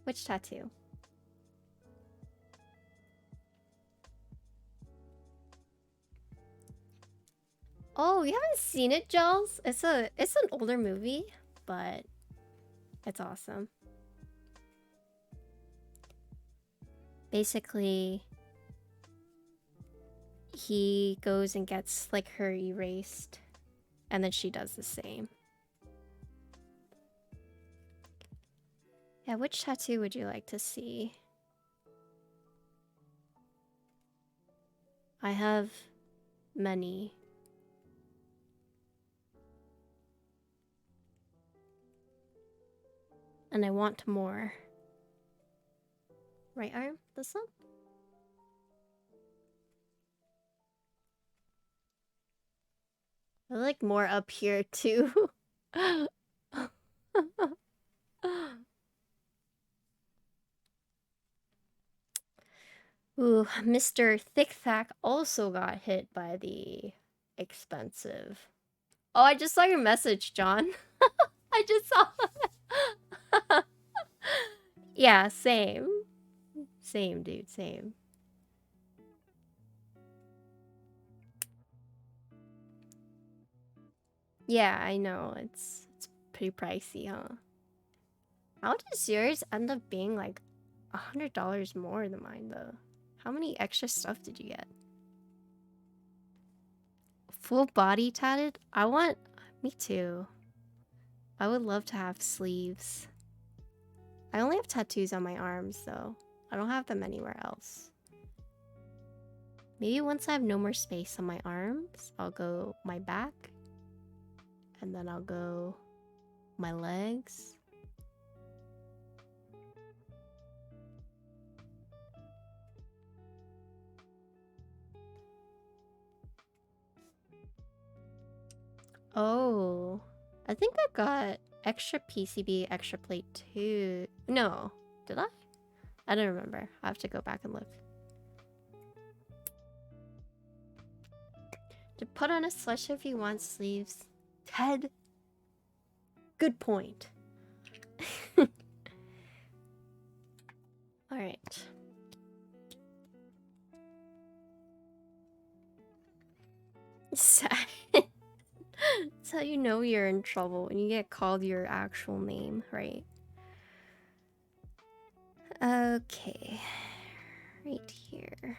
S1: Which tattoo? Oh, you haven't seen it, Jules? It's an older movie, but it's awesome. Basically, he goes and gets like her erased, And then she does the same. Yeah, which tattoo would you like to see? I have many. And I want more. Right arm? This one? I like more up here too. Ooh, Mr. Thick Thack also got hit by the expensive. Oh, I just saw your message, John. I just saw. Yeah, same. Same, dude, same. Yeah, I know. It's pretty pricey, huh? How does yours end up being like $100 more than mine, though? How many extra stuff did you get? Full body tatted? I want... Me too. I would love to have sleeves. I only have tattoos on my arms, though. I don't have them anywhere else. Maybe once I have no more space on my arms, I'll go my back. And then I'll go my legs. Oh, I think I got extra PCB, extra plate too. No, did I? I don't remember. I have to go back and look. To put on a sweatshirt if you want sleeves. Ted, good point. All right. Sad. That's how you know you're in trouble when you get called your actual name, right? Okay. Right here.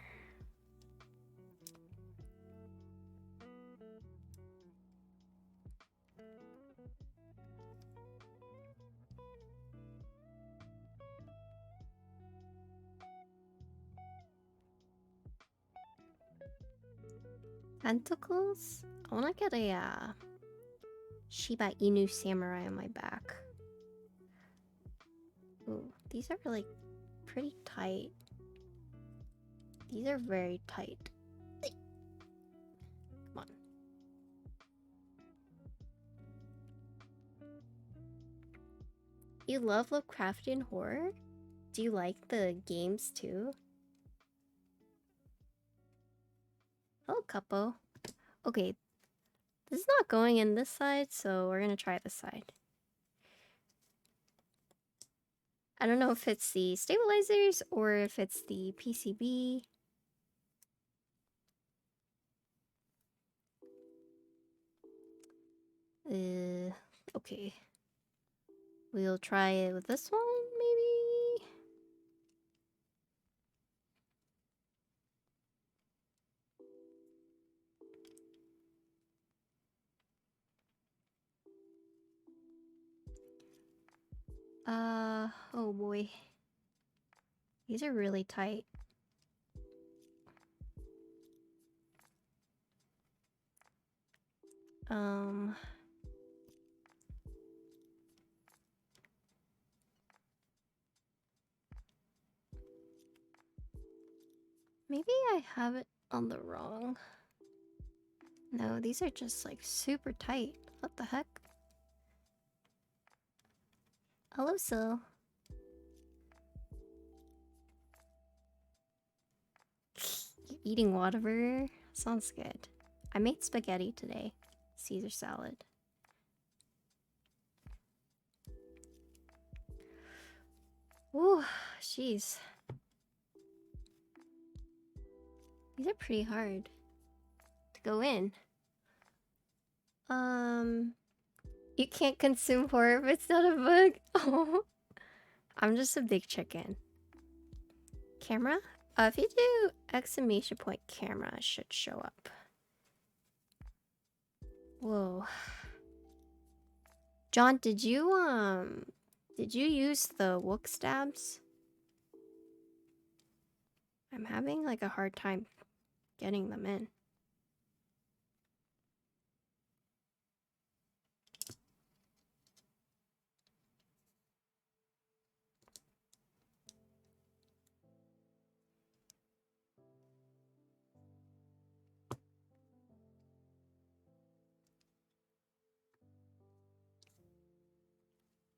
S1: Tentacles? I want to get a Shiba Inu samurai on my back. Ooh, these are like pretty tight. These are very tight. Come on. You love Lovecraftian horror? Do you like the games too? Oh, couple. Okay, this is not going in this side, so we're gonna try this side. I don't know if it's the stabilizers or if it's the PCB. Okay. We'll try it with this one, maybe? Oh boy. These are really tight. Maybe I have it on the wrong. No, these are just like super tight. What the heck? Hello, Sil. You're eating Whataburger? Sounds good. I made spaghetti today. Caesar salad. Ooh, jeez. These are pretty hard to go in. You can't consume horror if it's not a book. Oh, I'm just a big chicken. Camera? If you do exclamation point camera, it should show up. Whoa. John, did you use the Wook stabs? I'm having like a hard time getting them in.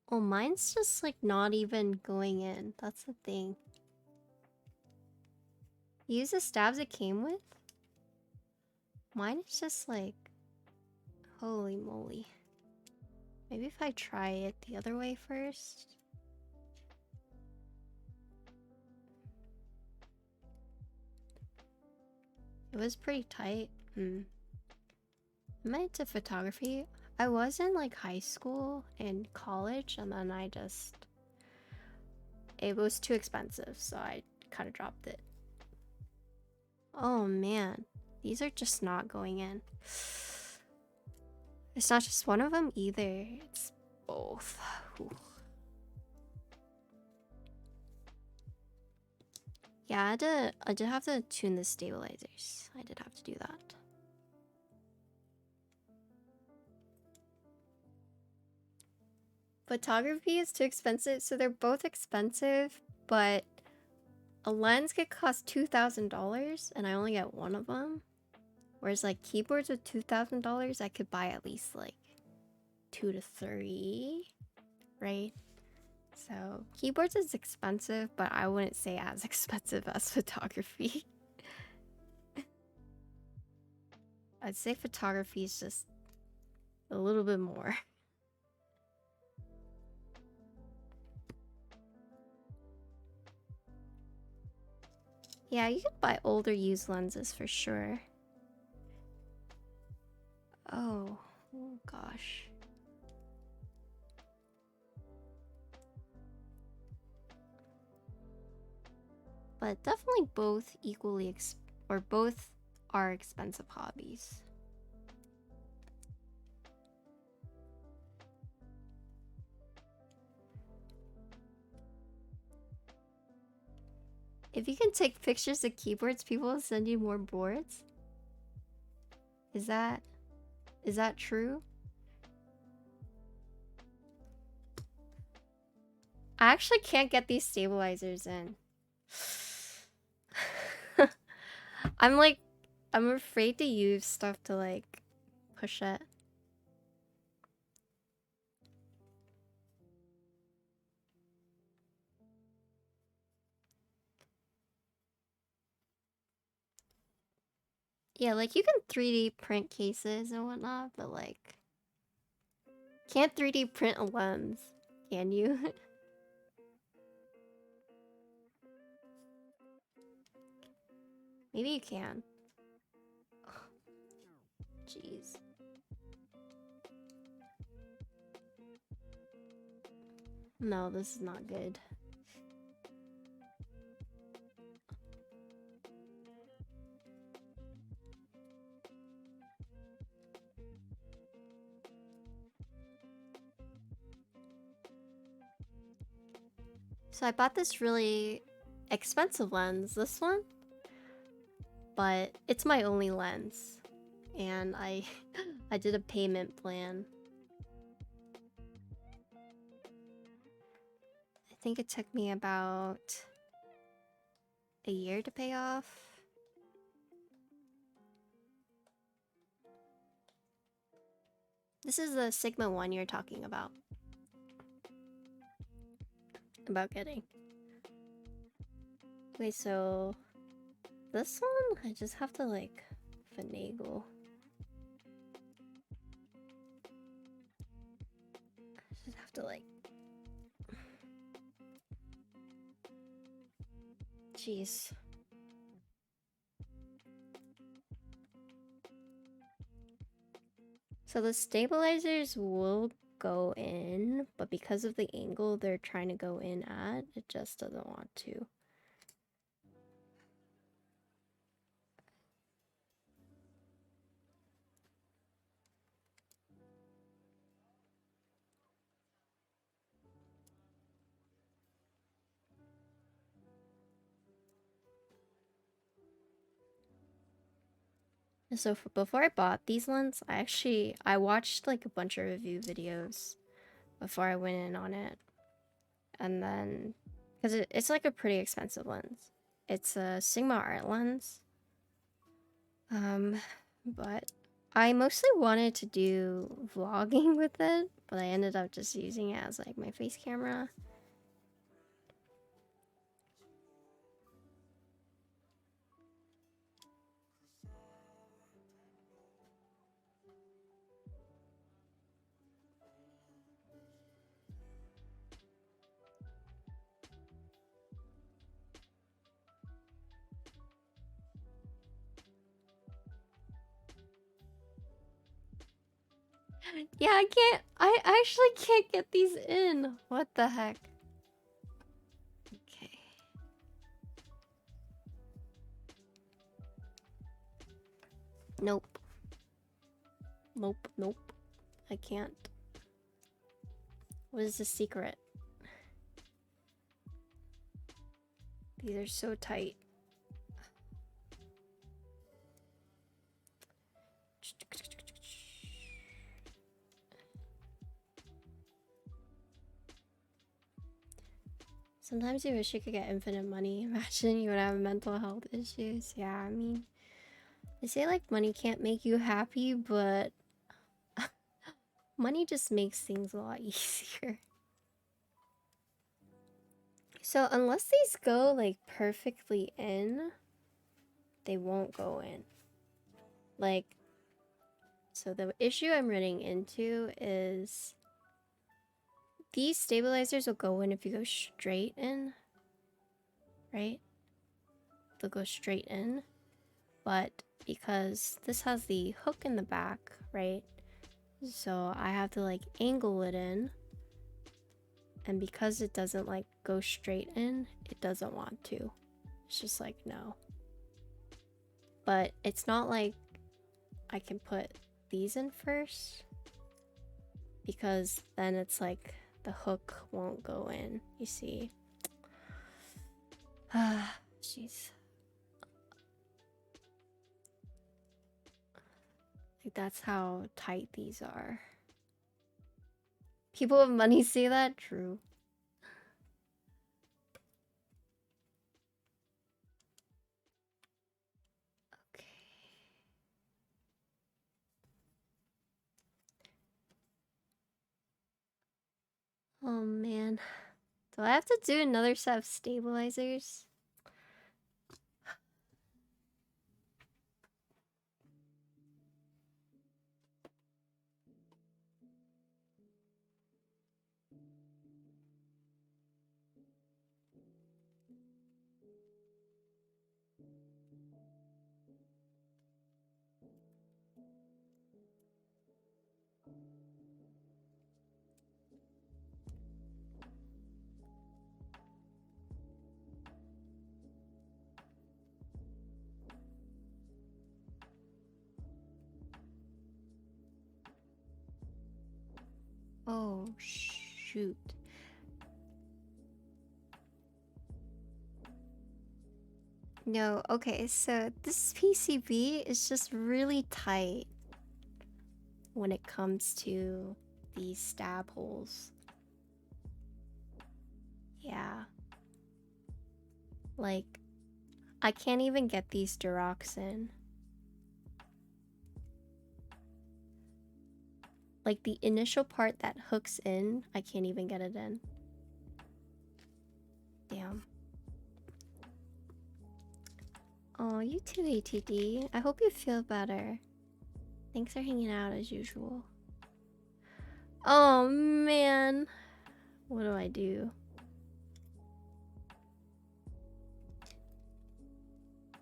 S1: Oh, mine's just like not even going in. That's the thing. Use the stabs it came with? Mine is just like... Holy moly. Maybe if I try it the other way first? It was pretty tight. Am I into photography? I was in like high school and college, and then I just... It was too expensive, so I kind of dropped it. Oh man, these are just not going in. It's not just one of them either, it's both. Ooh. Yeah, I did have to tune the stabilizers. I did have to do that. Photography is too expensive, so they're both expensive, but a lens could cost $2,000 and I only get one of them. Whereas like keyboards with $2,000, I could buy at least like 2 to 3, right? So keyboards is expensive, but I wouldn't say as expensive as photography. I'd say photography is just a little bit more. Yeah, you could buy older used lenses for sure. Oh gosh. But definitely both equally both are expensive hobbies. If you can take pictures of keyboards, people will send you more boards? Is that true? I actually can't get these stabilizers in. I'm afraid to use stuff to like push it. Yeah, like you can 3D print cases and whatnot, but like can't 3D print a lens, can you? Maybe you can. Jeez. No, this is not good. So I bought this really expensive lens, this one, but it's my only lens, and I did a payment plan. I think it took me about a year to pay off. This is the Sigma one you're talking about getting. Wait, so this one I just have to like finagle. I just have to like... Jeez. So the stabilizers will go in, but because of the angle they're trying to go in at, it just doesn't want to. So before I bought these lens, I watched like a bunch of review videos before I went in on it. And then, because it's like a pretty expensive lens. It's a Sigma Art lens. But I mostly wanted to do vlogging with it, but I ended up just using it as like my face camera. Yeah, I actually can't get these in. What the heck? Okay. Nope. Nope, nope. I can't. What is the secret? These are so tight. Sometimes you wish you could get infinite money. Imagine you would have mental health issues. Yeah, I mean, they say like money can't make you happy, but money just makes things a lot easier. So unless these go like perfectly in, they won't go in. Like, so the issue I'm running into is these stabilizers will go in if you go straight in, right? They'll go straight in, but because this has the hook in the back, right? So I have to like angle it in, and because it doesn't like go straight in, it doesn't want to. It's just like no. But it's not like I can put these in first, because then it's like the hook won't go in, you see. Jeez. Like that's how tight these are. People with money say that? True. Okay. Oh man. Do I have to do another set of stabilizers? Oh shoot. No, okay, so this PCB is just really tight when it comes to these stab holes. Yeah. Like, I can't even get these Durocs in. Like, the initial part that hooks in, I can't even get it in. Damn. Oh, you too, ATD. I hope you feel better. Thanks for hanging out as usual. Oh, man. What do I do?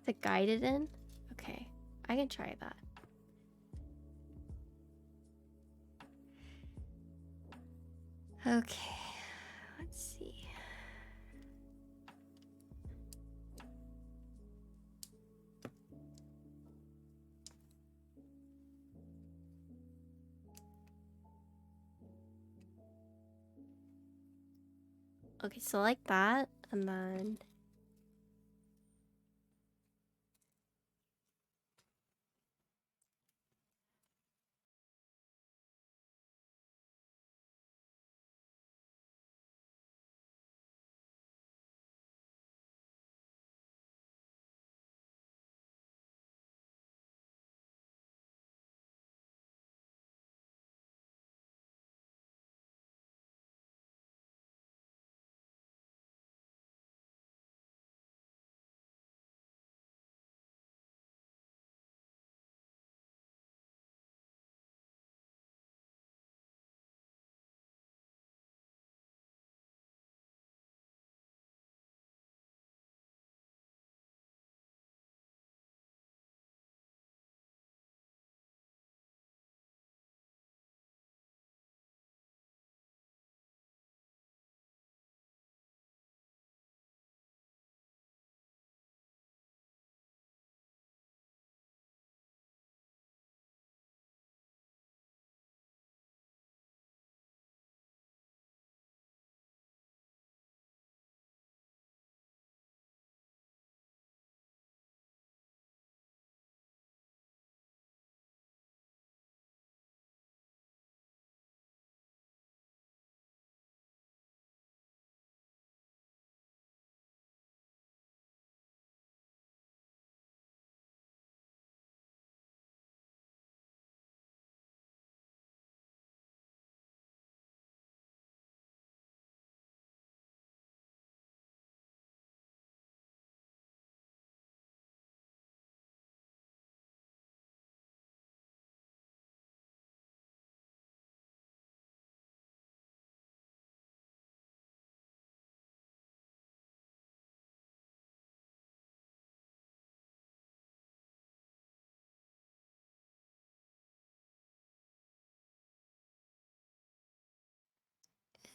S1: To guide it in? Okay, I can try that. Okay, let's see. Okay, so like that, and then...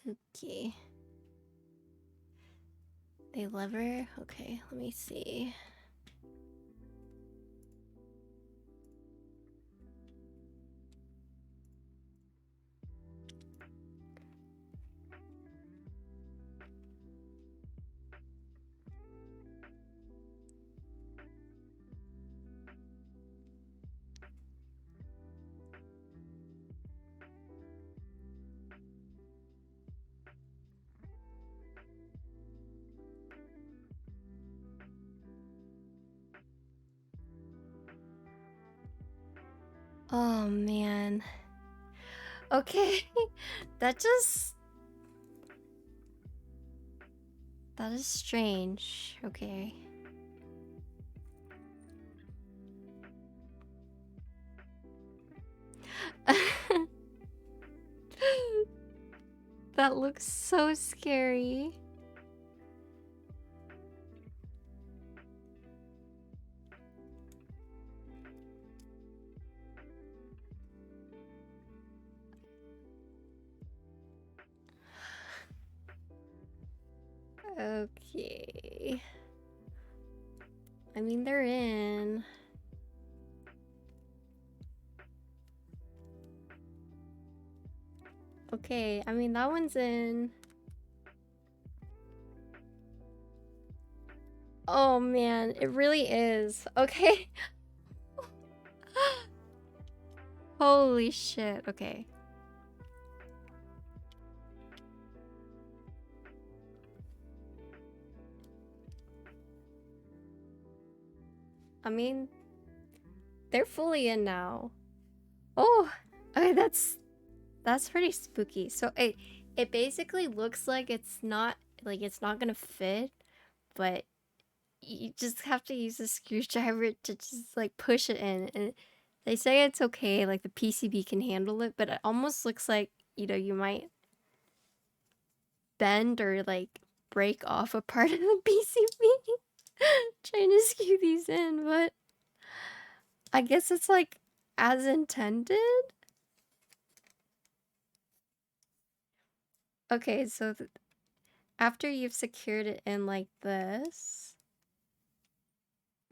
S1: Okay. They lever? Okay, let me see. Oh man. Okay. That is strange. Okay. That looks so scary. Okay. I mean, they're in. Okay, I mean, that one's in. Oh man, it really is. Okay. Holy shit. Okay. I mean, they're fully in now. Oh, okay, that's pretty spooky. So it basically looks like it's not gonna fit, but you just have to use a screwdriver to just like push it in, and they say it's okay, like the PCB can handle it, but it almost looks like, you know, you might bend or like break off a part of the PCB trying to screw these in, but I guess it's like as intended. Okay, so after you've secured it in like this,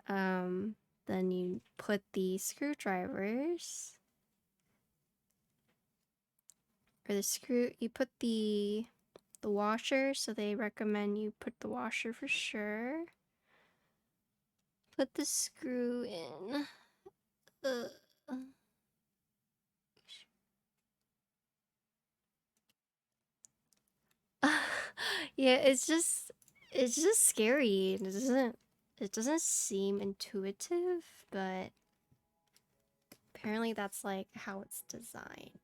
S1: then you put the screwdrivers, or you put the washer, so they recommend you put the washer for sure. Put the screw in. Yeah, it's just scary. It doesn't seem intuitive, but apparently that's like how it's designed.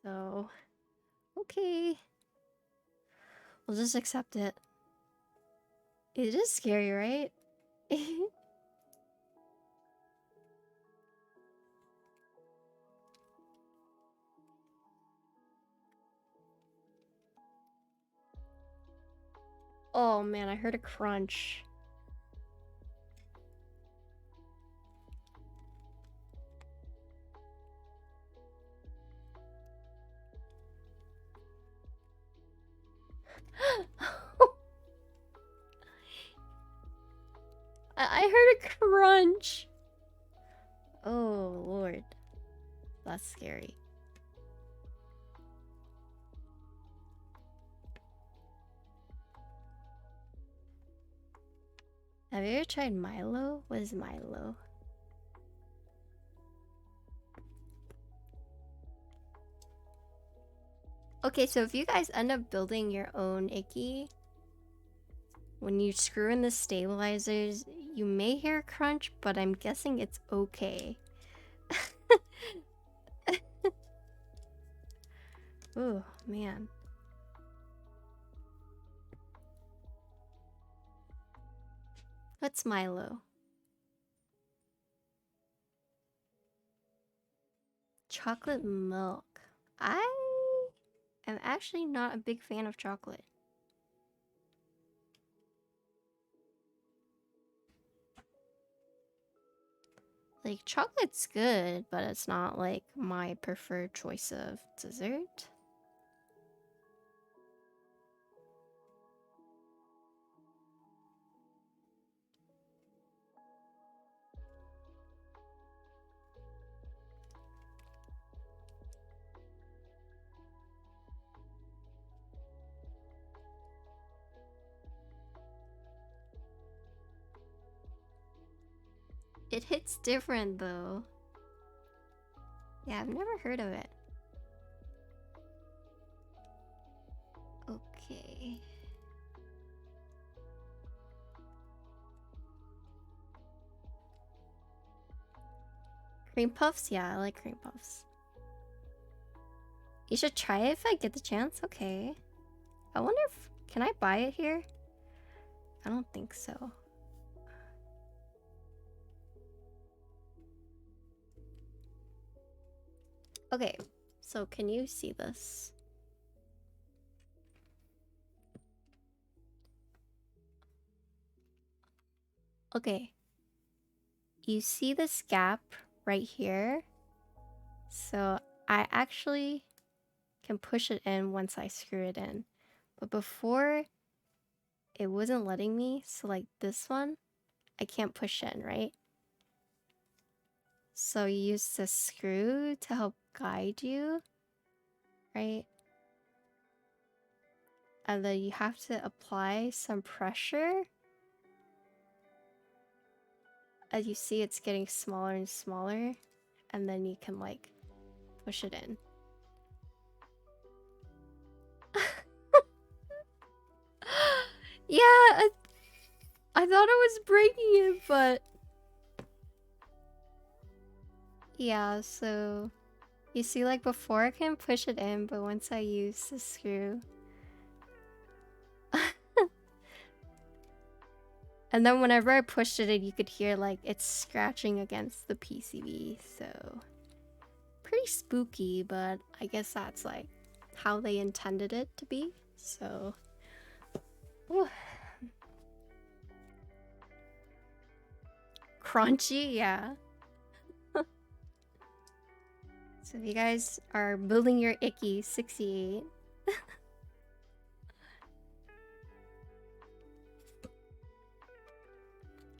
S1: So, okay. We'll just accept it. It is scary, right? Oh man, I heard a crunch. I heard a crunch. Oh lord. That's scary. Have you ever tried Milo? What is Milo? Okay, so if you guys end up building your own Icky, when you screw in the stabilizers, you may hear a crunch, but I'm guessing it's okay. Oh, man. What's Milo? Chocolate milk. I am actually not a big fan of chocolate. Like, chocolate's good, but it's not like my preferred choice of dessert. It hits different though. Yeah, I've never heard of it. Okay. Cream puffs? Yeah, I like cream puffs. You should try it if I get the chance. Okay. I wonder if... Can I buy it here? I don't think so. Okay, so can you see this? Okay. You see this gap right here? So I actually can push it in once I screw it in. But before, it wasn't letting me. So like this one, I can't push in, right? So you use the screw to help guide you, right? And then you have to apply some pressure. As you see, it's getting smaller and smaller. And then you can like push it in. Yeah, I thought I was breaking it, but... Yeah, so... You see, like, before I can push it in, but once I use the screw... And then whenever I pushed it in, you could hear, like, it's scratching against the PCB, so... Pretty spooky, but I guess that's, like, how they intended it to be, so... Ooh. Crunchy, yeah. So if you guys are building your Icky 68...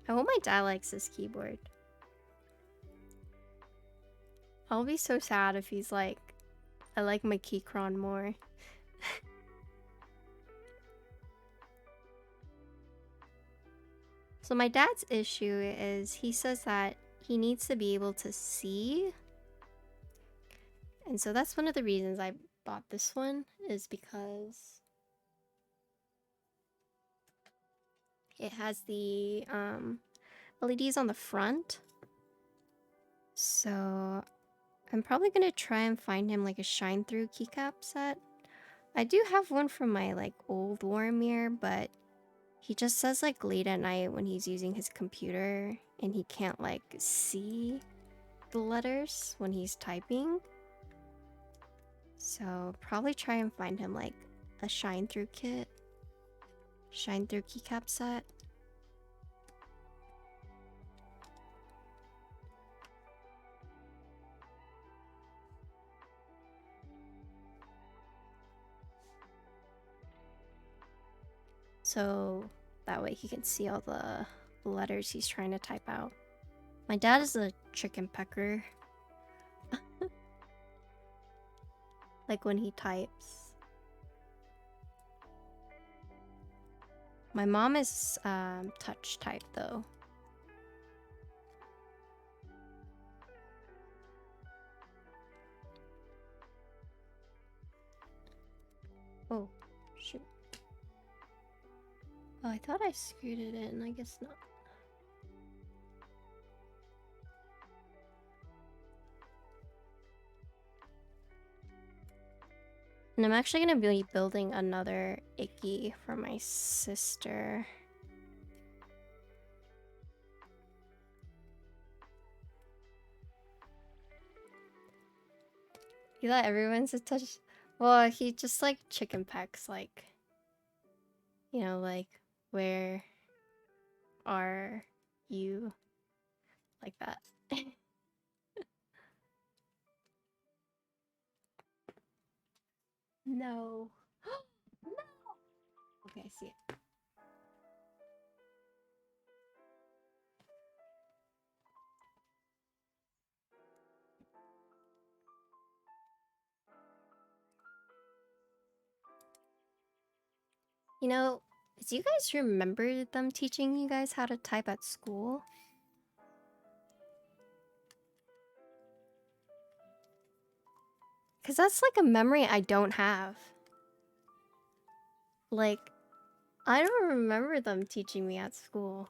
S1: I hope my dad likes this keyboard. I'll be so sad if he's like, I like my Keychron more. So my dad's issue is he says that he needs to be able to see. And so that's one of the reasons I bought this one, is because it has the LEDs on the front. So I'm probably gonna try and find him like a shine through keycap set. I do have one from my like old Warmir, but he just says like late at night when he's using his computer and he can't like see the letters when he's typing. So probably try and find him like a shine through kit. Shine through keycap set. So that way he can see all the letters he's trying to type out. My dad is a chicken pecker. Like when he types. My mom is touch type though. Oh, shoot. Oh, I thought I screwed it in. I guess not. And I'm actually going to be building another Icky for my sister. You thought everyone's a touch... Well, he just like chicken pecks, like... You know, like, where are you? Like that. No. No. Okay, I see it. You know, do you guys remember them teaching you guys how to type at school? Because that's like a memory I don't have. Like, I don't remember them teaching me at school.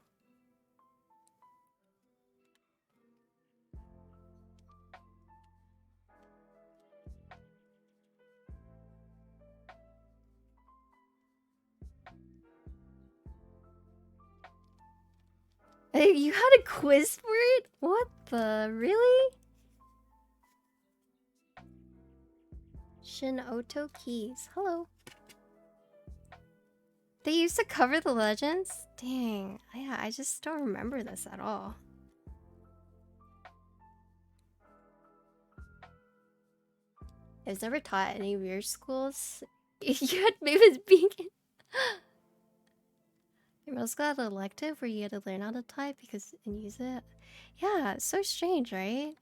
S1: Hey, you had a quiz for it? What the? Really? Shin Oto Keys. Hello. They used to cover the legends? Dang. Yeah, I just don't remember this at all. I was never taught at any weird schools. You had Mavis Beacon. Your middle school had an elective where you had to learn how to type and use it. Yeah, it's so strange, right?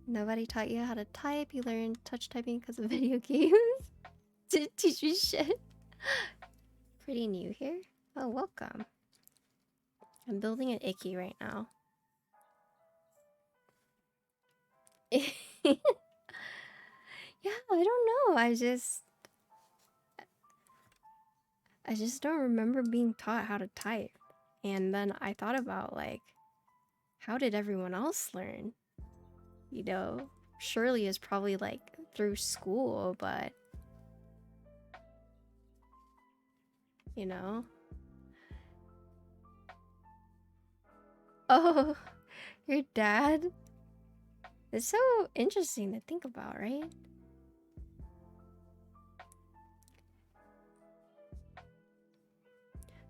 S1: Nobody taught you how to type. You learned touch typing because of video games. Didn't teach you shit. Pretty new here. Oh, welcome. I'm building an icky right now. Yeah, I don't know. I just don't remember being taught how to type. And then I thought about, like, how did everyone else learn? You know, surely it's probably like through school, but you know. Oh, your dad? It's so interesting to think about, right?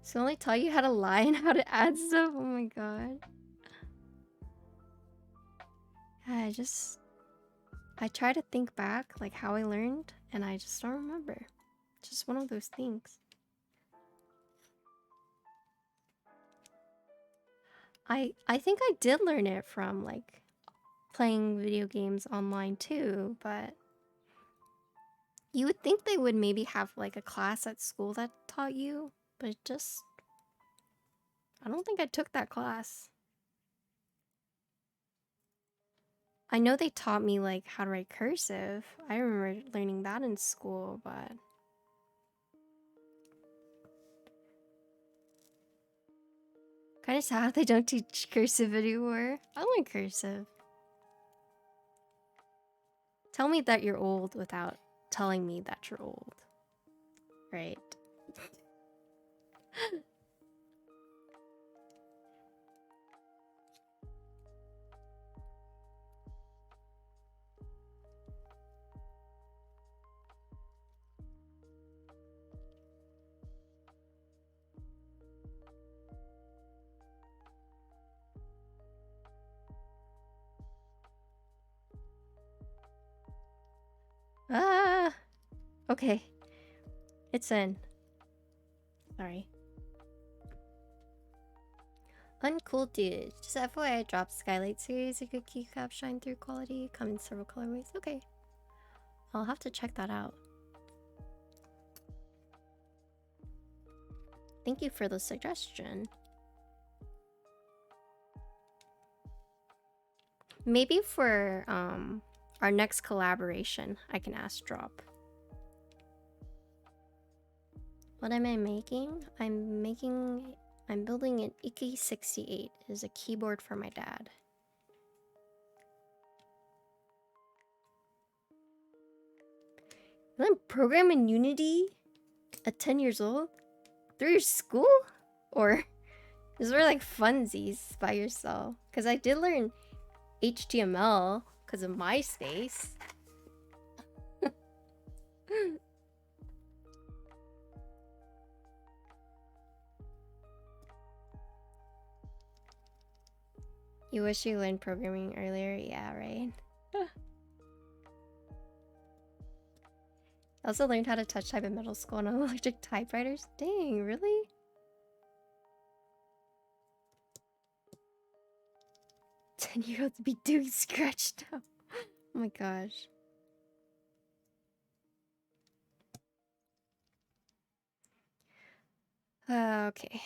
S1: So only taught you how to lie and how to add stuff? Oh my god. Yeah, I try to think back, like how I learned, and I just don't remember. Just one of those things. I think I did learn it from, like, playing video games online too, but you would think they would maybe have, like, a class at school that taught you, but it just... I don't think I took that class. I know they taught me, like, how to write cursive. I remember learning that in school, but... Kind of sad they don't teach cursive anymore. I learned cursive. Tell me that you're old without telling me that you're old. Right. Ah! Okay. It's in. Sorry. Uncool dude. Just FYI, I dropped Skylight series. A good keycap shine through quality. Come in several colorways. Okay. I'll have to check that out. Thank you for the suggestion. Maybe for our next collaboration, I can ask drop. What am I making? I'm building an Iki68. It is a keyboard for my dad. You learn program in Unity at 10 years old? Through your school? Or these were like funsies by yourself? Because I did learn HTML because of MySpace. You wish you learned programming earlier? Yeah, right? I also learned how to touch type in middle school on electric typewriters. Dang, really? Ten-year-olds be doing scratch now. Oh my gosh. Okay.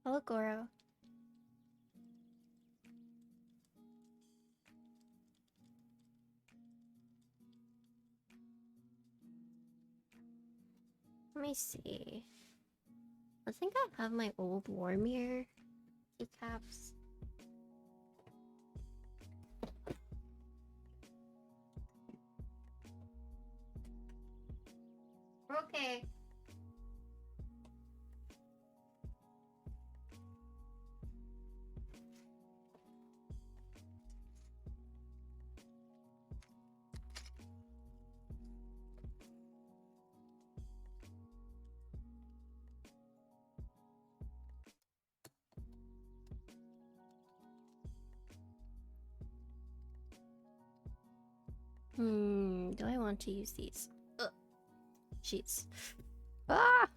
S1: Hello, Goro. Let me see. I think I have my old war mirror keycaps. Okay. Do I want to use these? Jeez. Ah!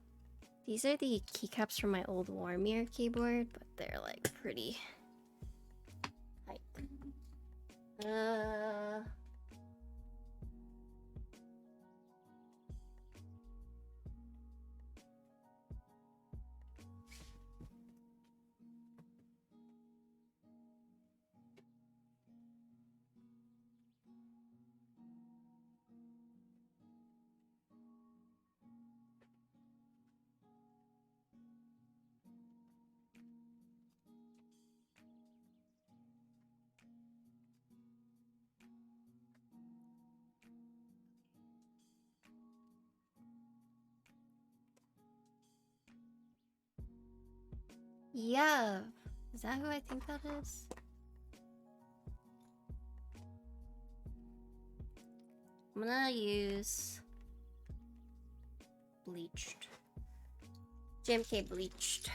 S1: These are the keycaps from my old Warmere keyboard, but they're like pretty tight. Yeah. Is that who I think that is? I'm gonna use bleached. JMK bleached.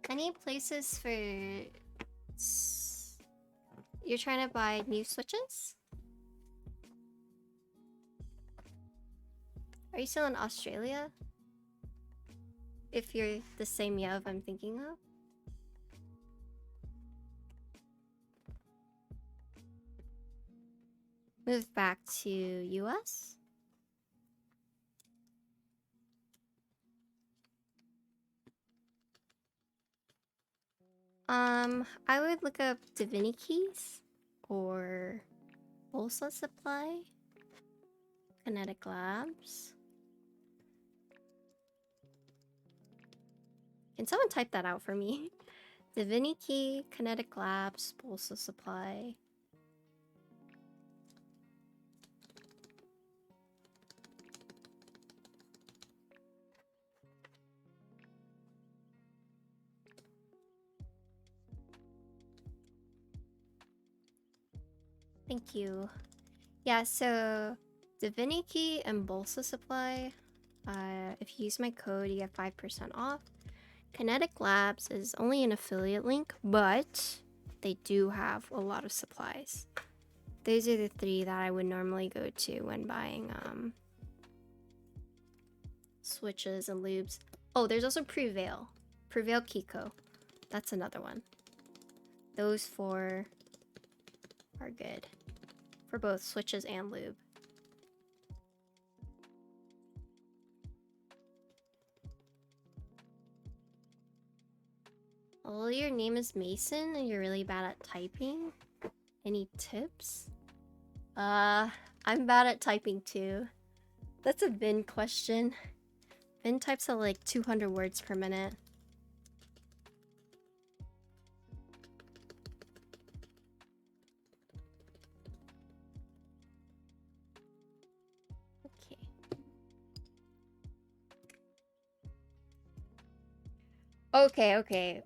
S1: Any places for... You're trying to buy new switches? Are you still in Australia? If you're the same Yev I'm thinking of? Move back to US? I would look up Divinity Keys or Bolsa Supply, Kinetic Labs. Can someone type that out for me? Divinity Key, Kinetic Labs, Bolsa Supply. Thank you. Yeah, so Divinity and Bolsa Supply, if you use my code, you get 5% off. Kinetic Labs is only an affiliate link, but they do have a lot of supplies. Those are the three that I would normally go to when buying switches and lubes. Oh, there's also Prevail. Prevail Kiko. That's another one. Those four are good for both switches and lube. Oh, your name is Mason and you're really bad at typing? Any tips? I'm bad at typing too. That's a Vin question. Vin types at like 200 words per minute. Okay.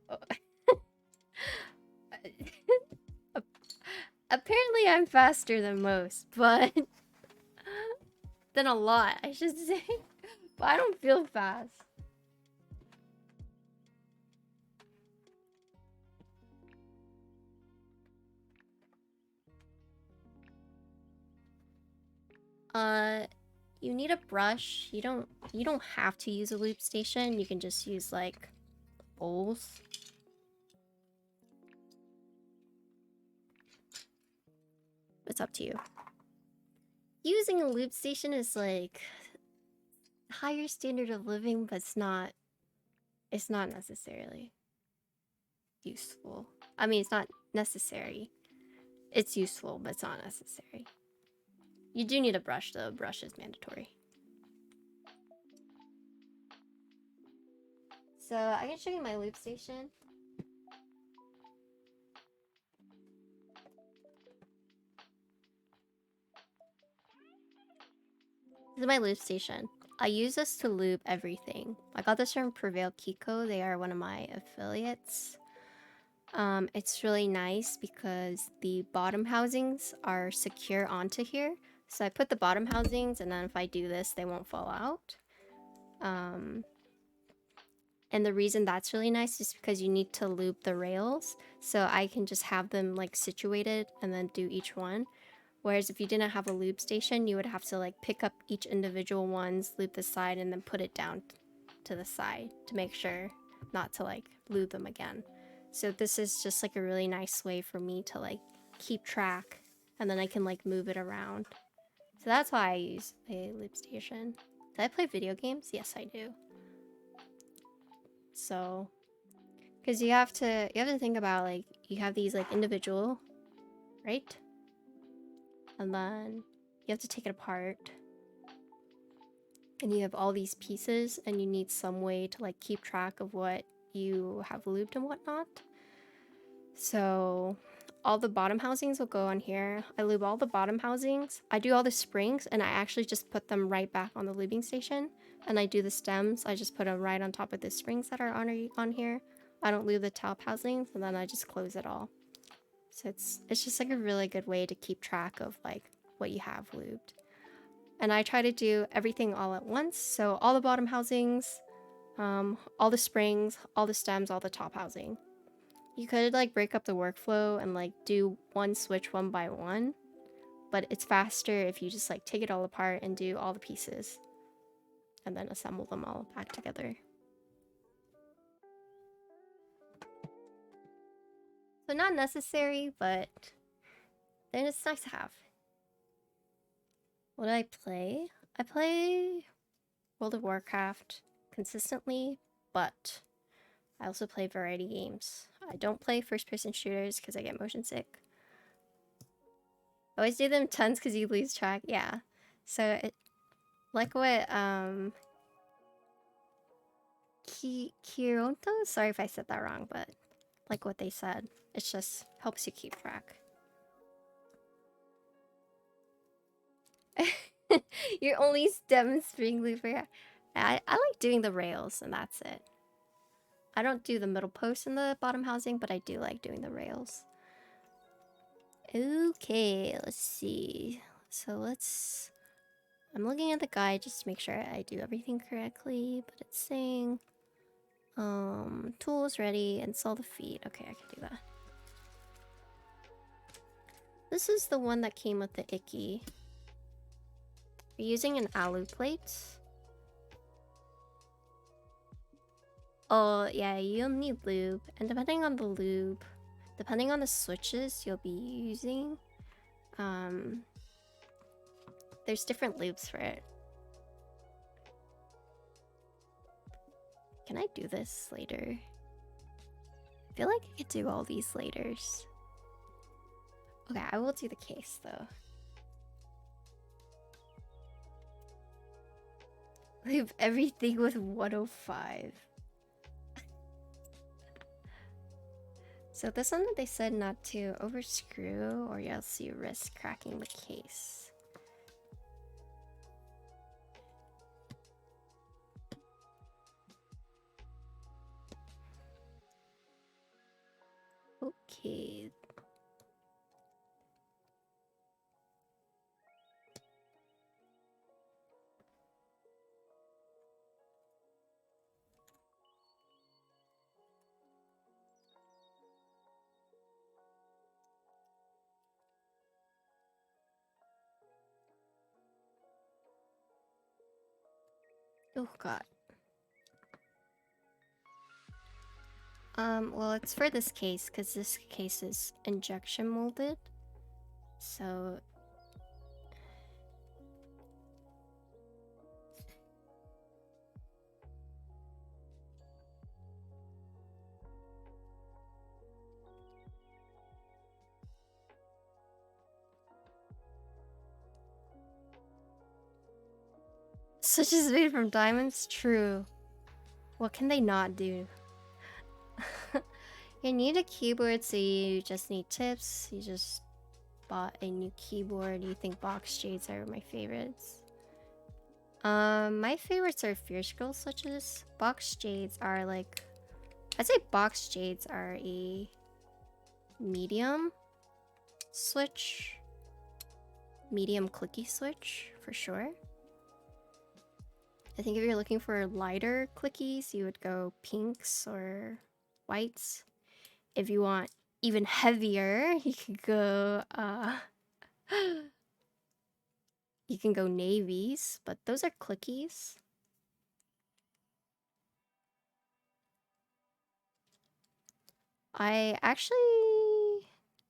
S1: Apparently I'm faster than most, but than a lot, I should say. But I don't feel fast. You need a brush. You don't have to use a loop station. You can just use like bowls. It's up to you. Using a loop station is like higher standard of living, but it's not necessarily useful. I mean, it's not necessary. It's useful, but it's not necessary. You do need a brush though. A brush is mandatory. So I can show you my loop station. This is my loop station. I use this to loop everything. I got this from Prevail Kiko. They are one of my affiliates. It's really nice because the bottom housings are secure onto here. So I put the bottom housings, and then if I do this, they won't fall out. And the reason that's really nice is because you need to loop the rails. So I can just have them like situated and then do each one. Whereas if you didn't have a loop station, you would have to like pick up each individual ones, loop the side, and then put it down to the side to make sure not to like loop them again. So this is just like a really nice way for me to like keep track, and then I can like move it around. So that's why I use a loop station. Do I play video games? Yes, I do. So, because you have to think about like you have these like individual, right? And then you have to take it apart. And you have all these pieces, and you need some way to like keep track of what you have looped and whatnot. So all the bottom housings will go on here. I lube all the bottom housings. I do all the springs, and I actually just put them right back on the lubing station. And I do the stems. I just put them right on top of the springs that are on here. I don't lube the top housings, and then I just close it all. So it's just like a really good way to keep track of like what you have lubed. And I try to do everything all at once. So all the bottom housings, all the springs, all the stems, all the top housing. You could like break up the workflow and like do one switch one by one, but it's faster if you just like take it all apart and do all the pieces and then assemble them all back together. So not necessary, but then it's nice to have. What do I play? I play World of Warcraft consistently, but I also play variety games. I don't play first-person shooters because I get motion sick. I always do them tons because you lose track. Yeah. So like what Kironto? Sorry if I said that wrong, but like what they said, it just helps you keep track. You're only stem spring looper. I like doing the rails, and that's it. I don't do the middle post in the bottom housing, but I do like doing the rails. Okay, let's see. So I'm looking at the guide just to make sure I do everything correctly, but it's saying tools ready, install the feed. Okay, I can do that. This is the one that came with the icky. We're using an alu plate. Oh yeah, you'll need lube, and depending on the lube, depending on the switches you'll be using, there's different lubes for it. Can I do this later? I feel like I could do all these laters. Okay, I will do the case though. Lube everything with 105. So this one they said not to overscrew or else you risk cracking the case. Okay. Oh god. Well, it's for this case because this case is injection molded. So such is made from diamonds? True. What can they not do? You need a keyboard, so you just need tips. You just bought a new keyboard. You think box shades are my favorites? My favorites are fierce girl switches. Box shades are like, I'd say box shades are a medium switch, medium clicky switch for sure. I think if you're looking for lighter clickies, you would go pinks or whites. If you want even heavier, you could go you can go navies, but those are clickies. I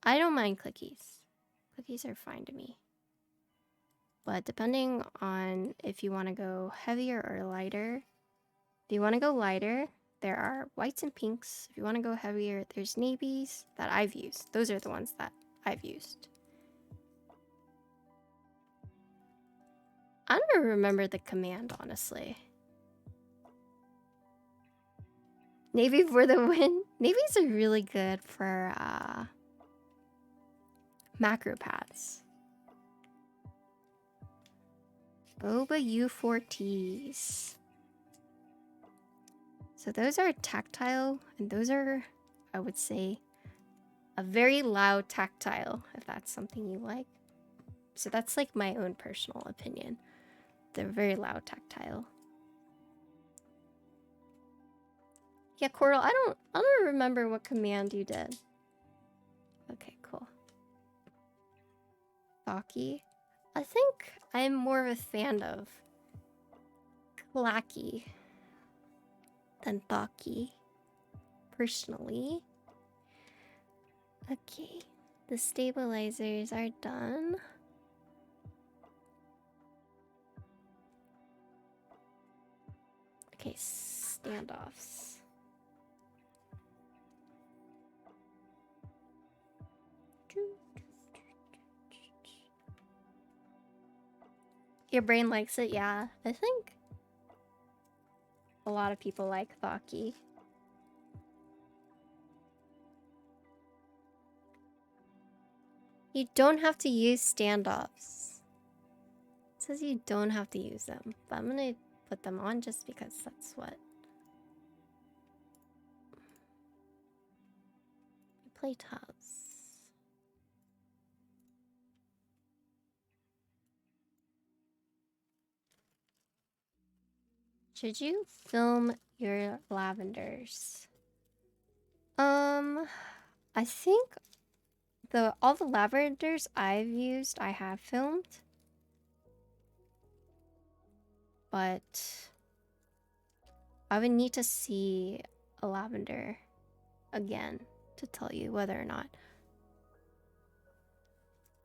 S1: don't mind clickies. Clickies are fine to me. But depending on if you want to go heavier or lighter, if you want to go lighter, there are whites and pinks. If you want to go heavier, there's navies that I've used. Those are the ones that I've used. I don't remember the command, honestly. Navy for the win. Navies are really good for macro paths. Boba U4Ts. So those are tactile, and those are, I would say, a very loud tactile, if that's something you like. So that's like my own personal opinion. They're very loud tactile. Yeah, Coral, I don't remember what command you did. Okay, cool. Thocky. I think I'm more of a fan of Clacky than Thocky, personally. Okay, the stabilizers are done. Okay, standoffs. Your brain likes it, yeah. I think a lot of people like Thocky. You don't have to use standoffs. It says you don't have to use them, but I'm gonna put them on just because that's what I play tabs. Should you film your lavenders? I think all the lavenders I've used, I have filmed. But I would need to see a lavender again to tell you whether or not.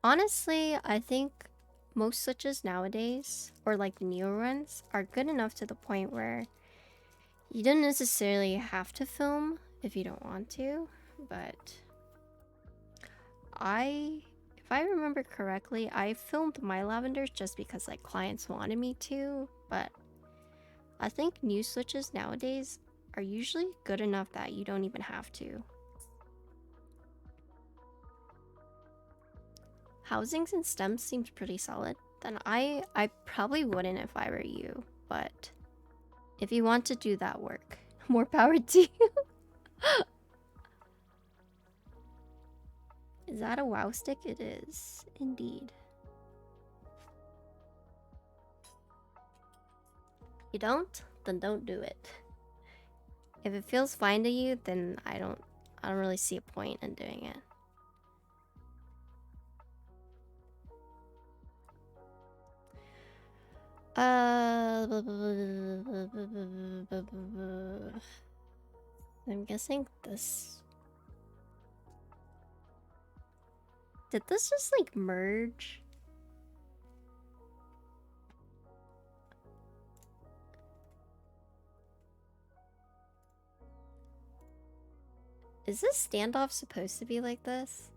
S1: Honestly, I think most switches nowadays, or like the newer ones, are good enough to the point where you don't necessarily have to film if you don't want to, but if I remember correctly, I filmed my lavenders just because like clients wanted me to, but I think new switches nowadays are usually good enough that you don't even have to. Housings and stems seems pretty solid. Then I probably wouldn't if I were you, but if you want to do that work, more power to you. Is that a wow stick? It is, indeed. You don't? Then don't do it. If it feels fine to you, then I don't really see a point in doing it. I'm guessing this. Did this just like merge? Is this standoff supposed to be like this?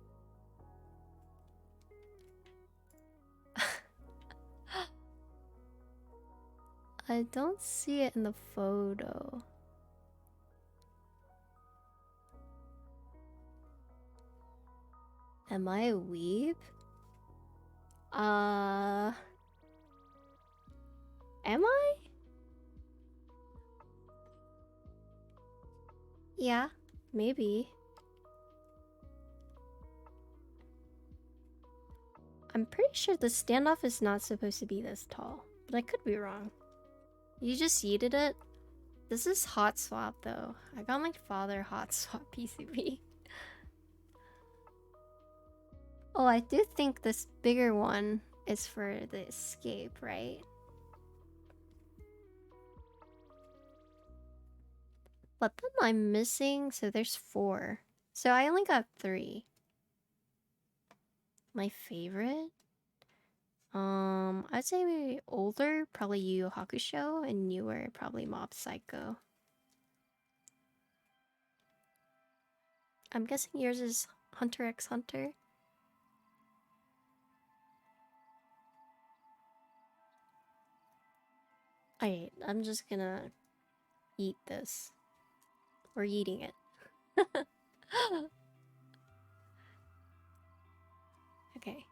S1: I don't see it in the photo. Am I a weeb? Am I? Yeah, maybe. I'm pretty sure the standoff is not supposed to be this tall, but I could be wrong. You just yeeted it? This is hot swap though. I got my father hot swap PCB. Oh, I do think this bigger one is for the escape, right? But then I'm missing, so there's 4. So I only got 3. My favorite? I'd say maybe older, probably Yu Yu Hakusho, and newer, probably Mob Psycho. I'm guessing yours is Hunter x Hunter. Alright, I'm just gonna eat this. We're eating it. Okay.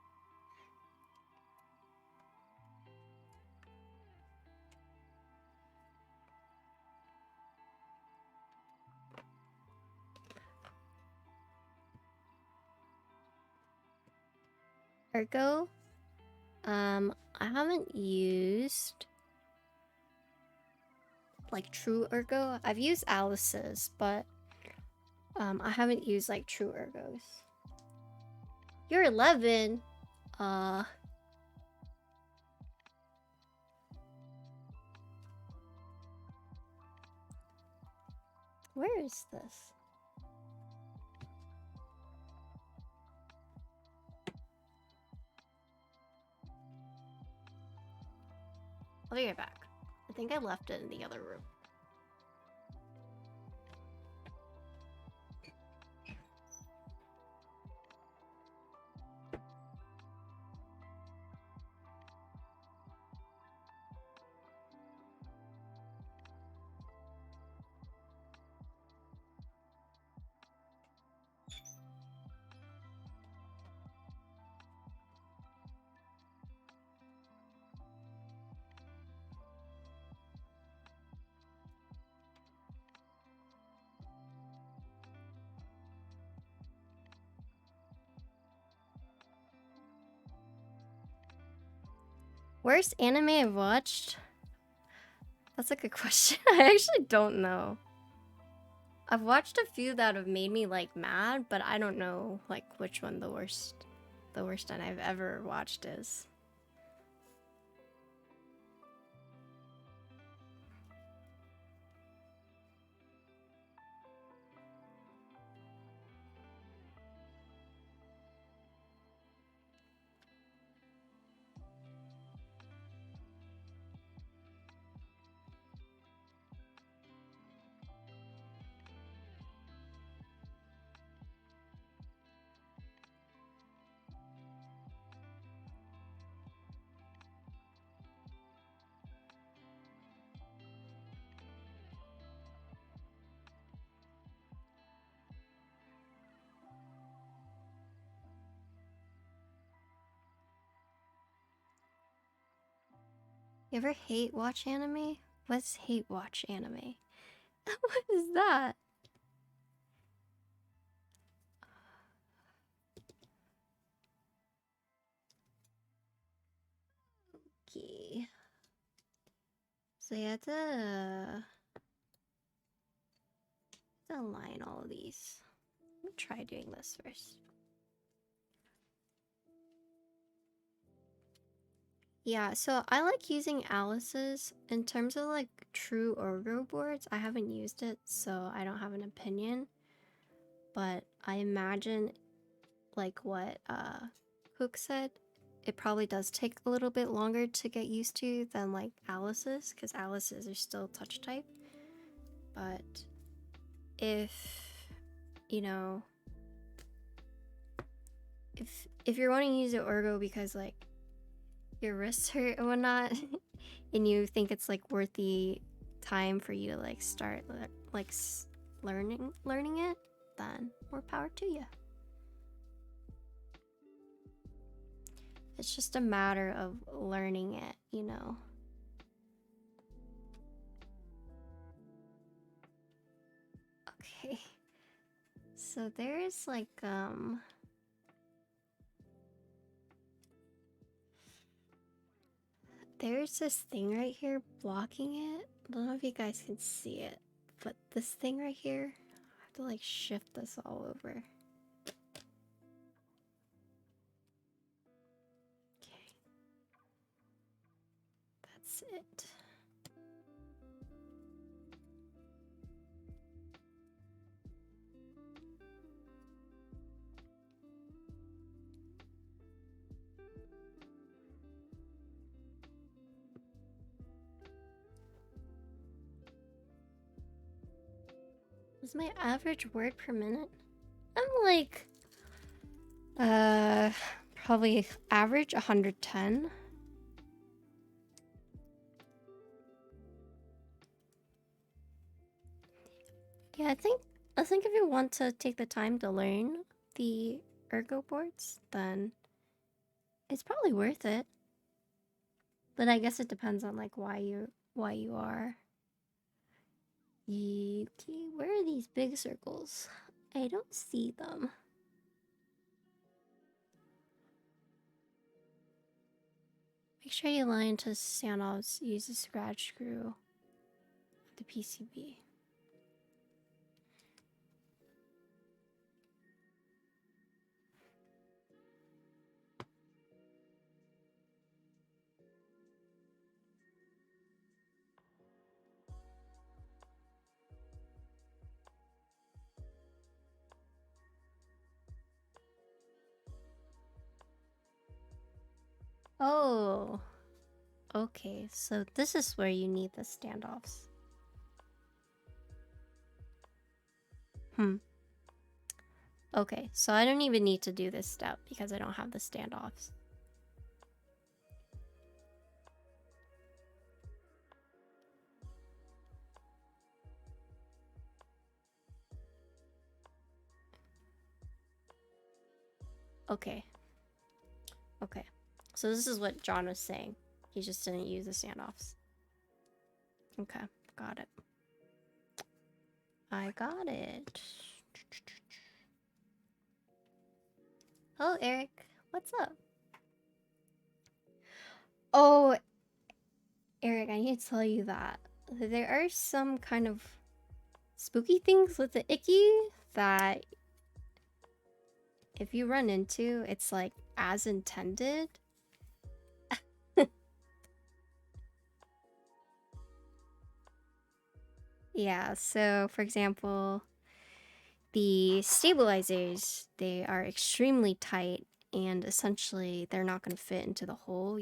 S1: Ergo. I haven't used like true ergo. I've used Alice's, but I haven't used like true ergos. You're 11. Where is this? I'll be right back. I think I left it in the other room. Worst anime I've watched? That's a good question. I actually don't know. I've watched a few that have made me like mad, but I don't know like which one the worst one I've ever watched is. You ever hate watch anime? What's hate watch anime? What is that? Okay. So you have to align all of these. Let me try doing this first. Yeah, so I like using Alice's. In terms of like true ergo boards, I haven't used it, so I don't have an opinion. But I imagine, like what Hook said, it probably does take a little bit longer to get used to than like Alice's, because Alice's are still touch type. But if, you know, if you're wanting to use it ergo because like your wrists hurt and whatnot, and you think it's like worth the time for you to like start like learning it, then more power to you. It's just a matter of learning it, you know. Okay. So there's like there's this thing right here blocking it. I don't know if you guys can see it, but this thing right here, I have to like shift this all over. Okay. That's it. What's my average word per minute? I'm like, probably average 110. Yeah, I think if you want to take the time to learn the ergo boards, then it's probably worth it. But I guess it depends on like why you are. Okay, where are these big circles? I don't see them. Make sure you line to standoffs. Use a scratch screw of the PCB. Oh, okay. So this is where you need the standoffs. Okay, so I don't even need to do this step because I don't have the standoffs. Okay. Okay. So this is what John was saying. He just didn't use the standoffs. Okay, got it. I got it. Oh, Eric, what's up? Oh, Eric, I need to tell you that there are some kind of spooky things with the icky that if you run into, it's like as intended. Yeah, so for example, the stabilizers, they are extremely tight and essentially they're not going to fit into the hole.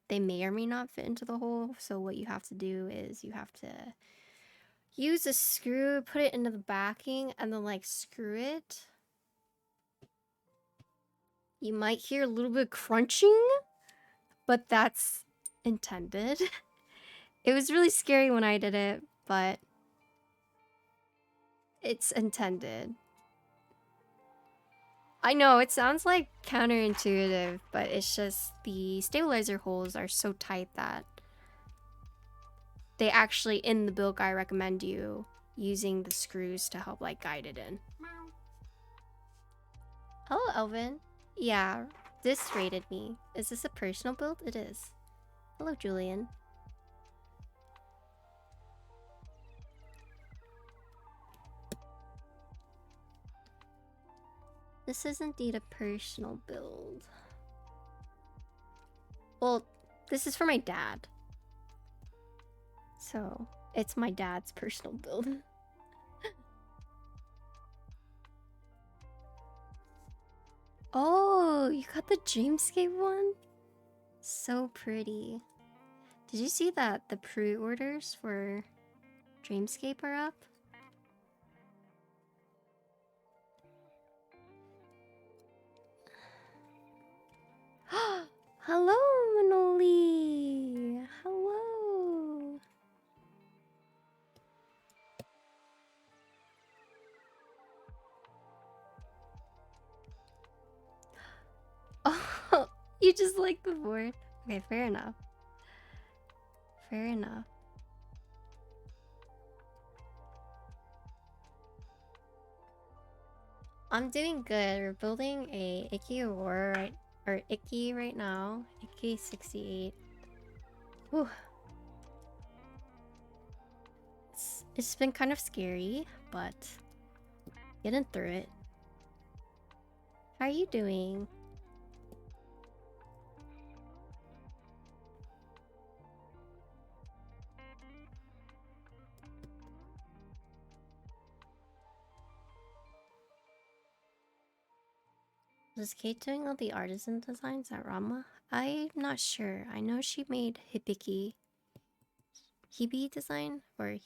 S1: They may or may not fit into the hole, so what you have to do is you have to use a screw, put it into the backing, and then like screw it. You might hear a little bit of crunching, but that's intended. It was really scary when I did it, but it's intended. I know, it sounds like counterintuitive, but it's just the stabilizer holes are so tight that they actually, in the build guide, recommend you using the screws to help like guide it in. Hello, Elvin. Yeah, this rated me. Is this a personal build? It is. Hello, Julian. This is indeed a personal build. Well, this is for my dad. So, it's my dad's personal build. Oh, you got the Dreamscape one? So pretty. Did you see that the pre-orders for Dreamscape are up? Hello, Manoli! Hello! Oh, you just like the board. Okay, fair enough. Fair enough. I'm doing good. We're building a Icky Aurora or Icky right now. Icky 68. Whew. It's been kind of scary, but getting through it. How are you doing? Was Kate doing all the artisan designs at Rama? I'm not sure. I know she made Hibi design or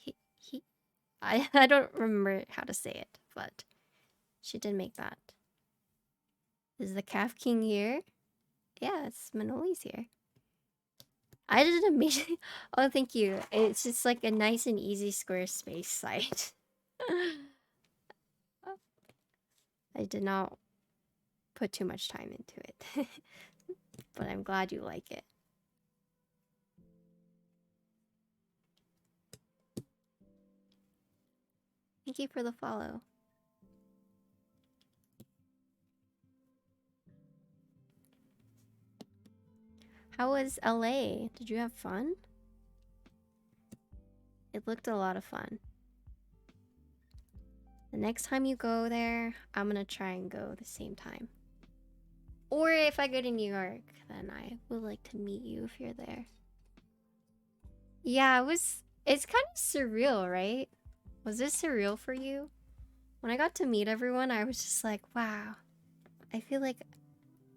S1: I don't remember how to say it, but she did make that. Is the Calf King here? Yeah, it's Manoli's here. I did an amazing. Oh, thank you. It's just like a nice and easy Squarespace site. I did not put too much time into it, but I'm glad you like it. Thank you for the follow. How was LA? Did you have fun? It looked a lot of fun. The next time you go there, I'm gonna try and go the same time. Or if I go to New York, then I would like to meet you if you're there. Yeah, it's kind of surreal, right? Was this surreal for you? When I got to meet everyone, I was just like, wow, I feel like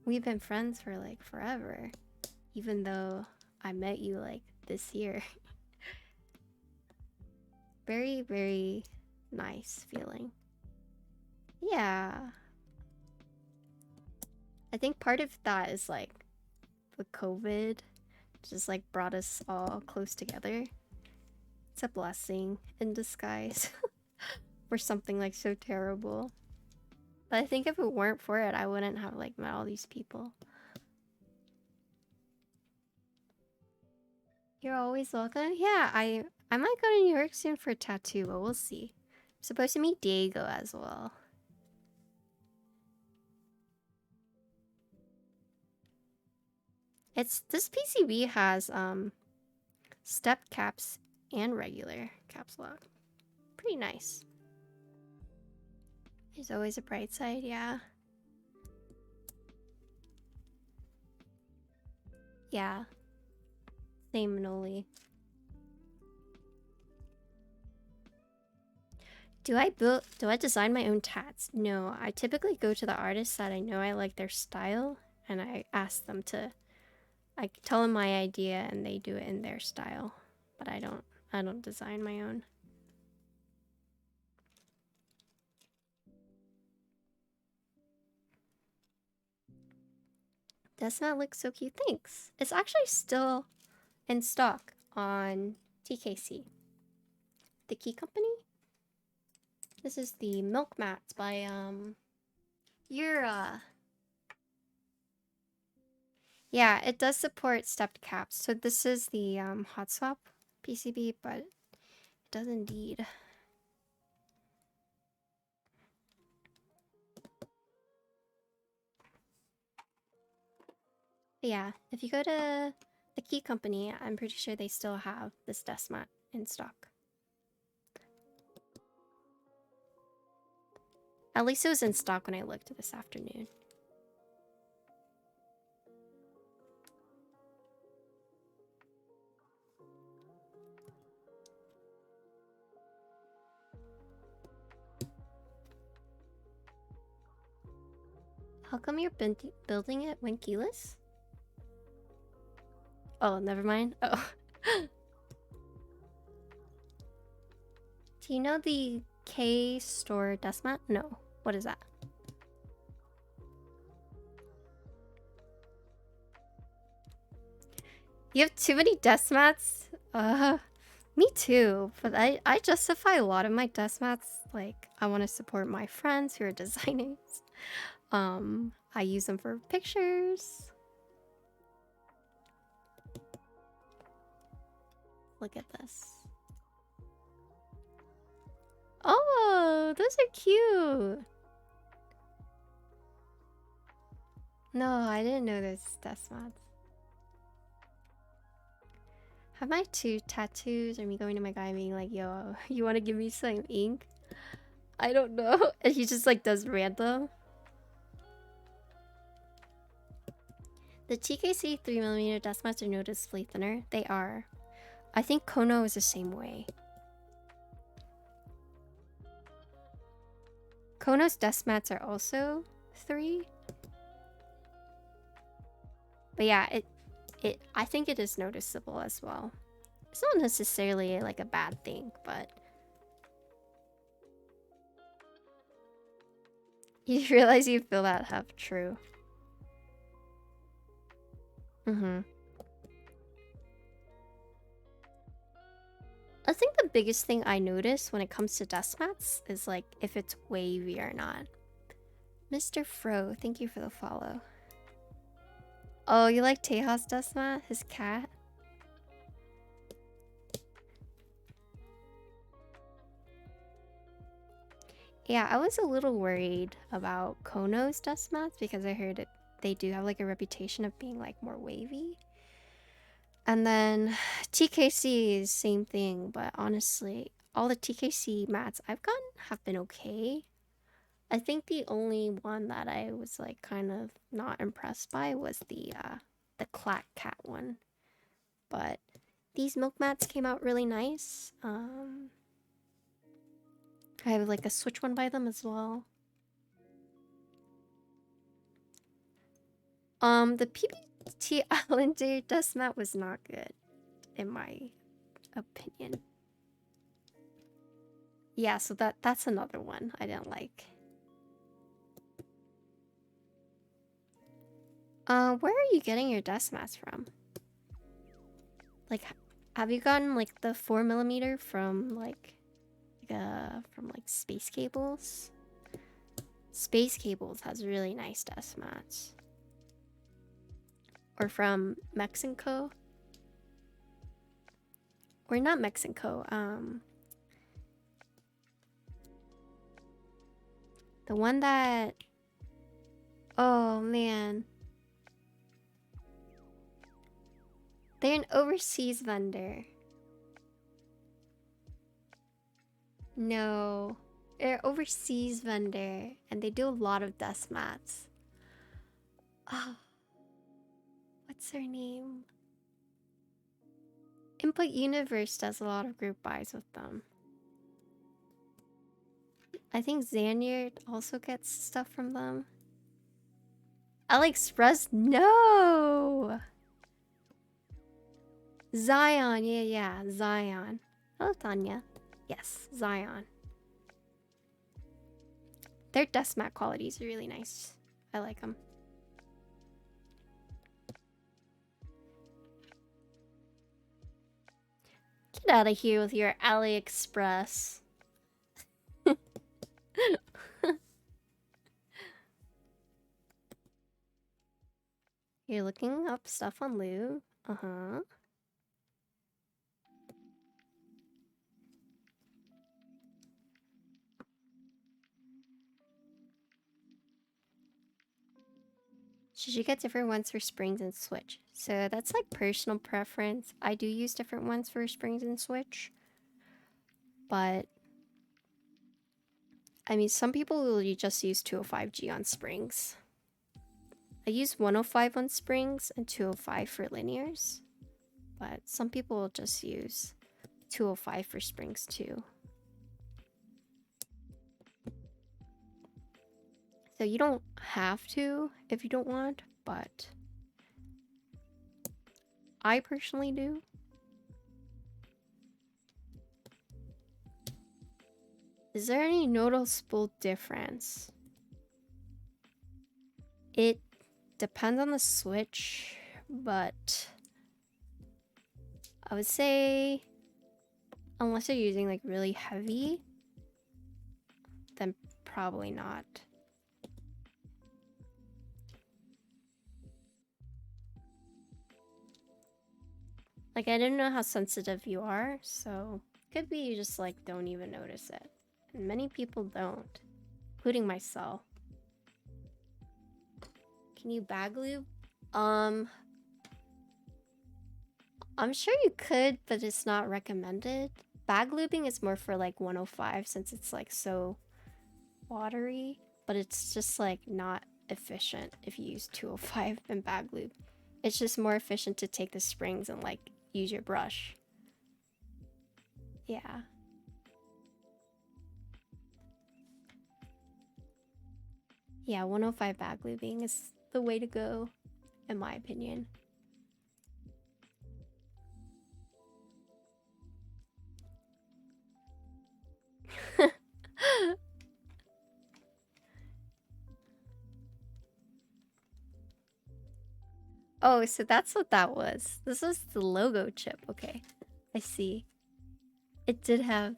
S1: we've been friends for like forever. Even though I met you like this year. Very, very nice feeling. Yeah. I think part of that is like the COVID just like brought us all close together. It's a blessing in disguise for something like so terrible. But I think if it weren't for it, I wouldn't have like met all these people. You're always welcome. Yeah, I might go to New York soon for a tattoo, but we'll see. I'm supposed to meet Diego as well. This PCB has stepped caps and regular caps lock. Pretty nice. There's always a bright side, yeah. Yeah. Same Manoli. Do I design my own tats? No, I typically go to the artists that I know I like their style and I ask them to I tell them my idea and they do it in their style. But I don't design my own. Does not look so cute. Thanks. It's actually still in stock on TKC. The Key Company? This is the Milk Mats by Yura. Yeah, it does support stepped caps. So this is the hot swap PCB, but it does indeed. But yeah, if you go to the Key Company, I'm pretty sure they still have this desk mat in stock. At least it was in stock when I looked this afternoon. How come you're building it when keyless? Oh, never mind. Oh. Do you know the K store desk mat? No. What is that? You have too many desk mats? Me too. But I justify a lot of my desk mats. Like, I want to support my friends who are designers. I use them for pictures. Look at this. Oh, those are cute. No, I didn't know there's desk mats. Have my two tattoos or me going to my guy being like, yo, you want to give me some ink? I don't know. And he just like does random. The TKC 3mm desk mats are noticeably thinner. They are. I think Kono is the same way. Kono's desk mats are also 3. But yeah, I think it is noticeable as well. It's not necessarily like a bad thing, but you realize you feel that half true. I think the biggest thing I notice when it comes to desk mats is like if it's wavy or not. Mr. Fro, thank you for the follow. Oh, you like Tejas desk mat? His cat? Yeah, I was a little worried about Kono's desk mats because I heard they do have like a reputation of being like more wavy. And then TKC is same thing, but honestly, all the TKC mats I've gotten have been okay. I think the only one that I was like kind of not impressed by was the Clack Cat one. But these milk mats came out really nice. I have like a Switch one by them as well. The PBT Islander dust mat was not good, in my opinion. Yeah, so that's another one I didn't like. Where are you getting your dust mats from? Like, have you gotten like the 4mm from like Space Cables? Space Cables has really nice dust mats. Or from Mexico? Or not Mexico, the one that... Oh, man. They're an overseas vendor. No. They're an overseas vendor. And they do a lot of dust mats. Oh. What's her name? Input Universe does a lot of group buys with them. I think Zanyard also gets stuff from them. AliExpress? No! Zion, yeah, Zion. Hello, Tanya. Yes, Zion. Their dust mat qualities are really nice. I like them. Get out of here with your AliExpress. You're looking up stuff on Lou? Uh-huh. Should you get different ones for springs and switch? So that's like personal preference. I do use different ones for springs and switch. But I mean, some people will just use 205G on springs. I use 105 on springs and 205 for linears. But some people will just use 205 for springs too. So you don't have to if you don't want, but I personally do. Is there any noticeable difference? It depends on the switch, but I would say unless you're using like really heavy, then probably not. Like, I didn't know how sensitive you are, so could be you just like don't even notice it. And many people don't, including myself. Can you bag lube? I'm sure you could, but it's not recommended. Bag lubing is more for like 105 since it's like so watery, but it's just like not efficient if you use 205 and bag lube. It's just more efficient to take the springs and like use your brush. Yeah. Yeah, 105 bag lubing is the way to go, in my opinion. Oh, so that's what that was. This was the logo chip. Okay, I see. It did have...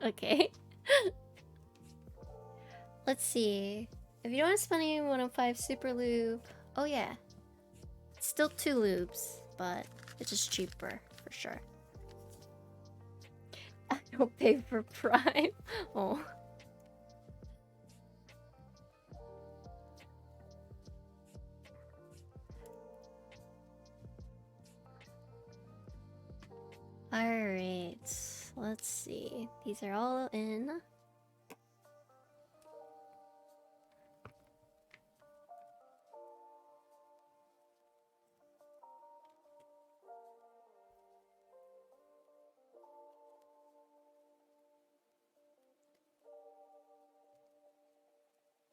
S1: Okay. Let's see. If you don't want to spend any 105 super lube... Oh yeah. It's still 2 lubes, but it's just cheaper, for sure. I don't pay for Prime. Oh. Alright. Let's see. These are all in.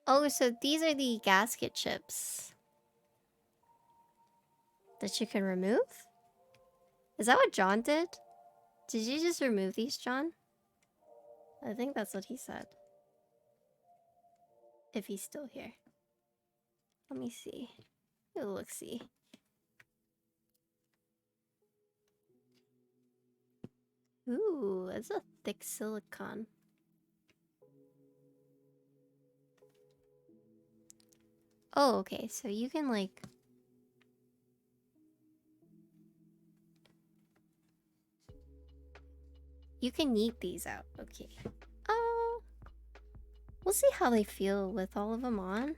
S1: Oh, so these are the gasket chips that you can remove? Is that what John did? Did you just remove these, John? I think that's what he said. If he's still here. Let me see. Let's see. Ooh, it's a thick silicone. Oh, okay. So you can like... You can knead these out. Okay. We'll see how they feel with all of them on.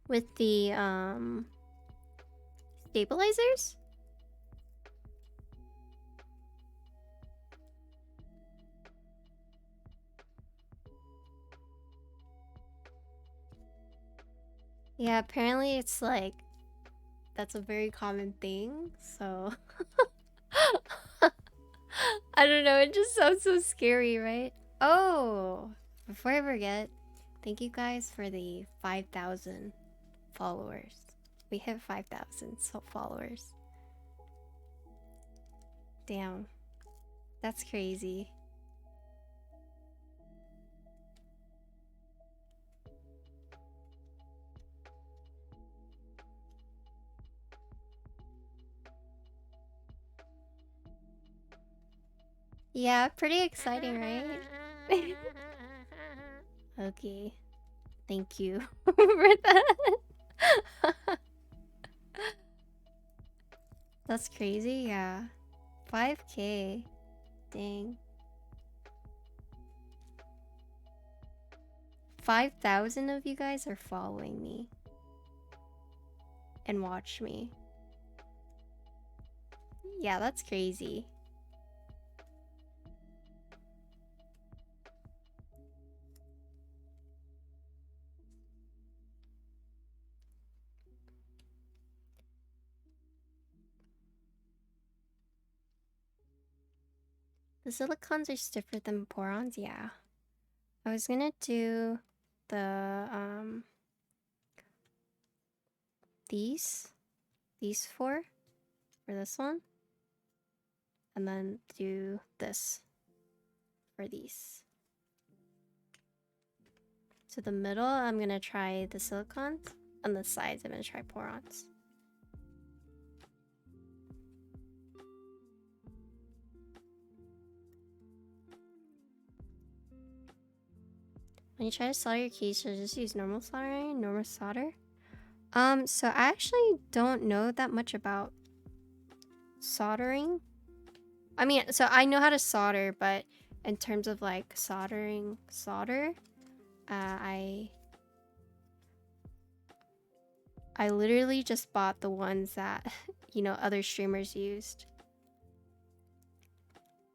S1: With the stabilizers? Yeah, apparently it's like that's a very common thing, so I don't know, it just sounds so scary, right? Oh, before I forget, thank you guys for the 5,000 followers. We hit 5,000 followers. Damn. That's crazy. Yeah, pretty exciting, right? Okay. Thank you for that. That's crazy, yeah. 5K. Dang. 5,000 of you guys are following me. And watch me. Yeah, that's crazy. The silicons are stiffer than porons, yeah. I was gonna do the these four for this one, and then do this for these. So the middle, I'm gonna try the silicons, and the sides, I'm gonna try porons. When you try to solder your keys, should I just use normal soldering, normal solder? So I actually don't know that much about soldering. I mean, so I know how to solder, but in terms of like soldering solder, I literally just bought the ones that, you know, other streamers used.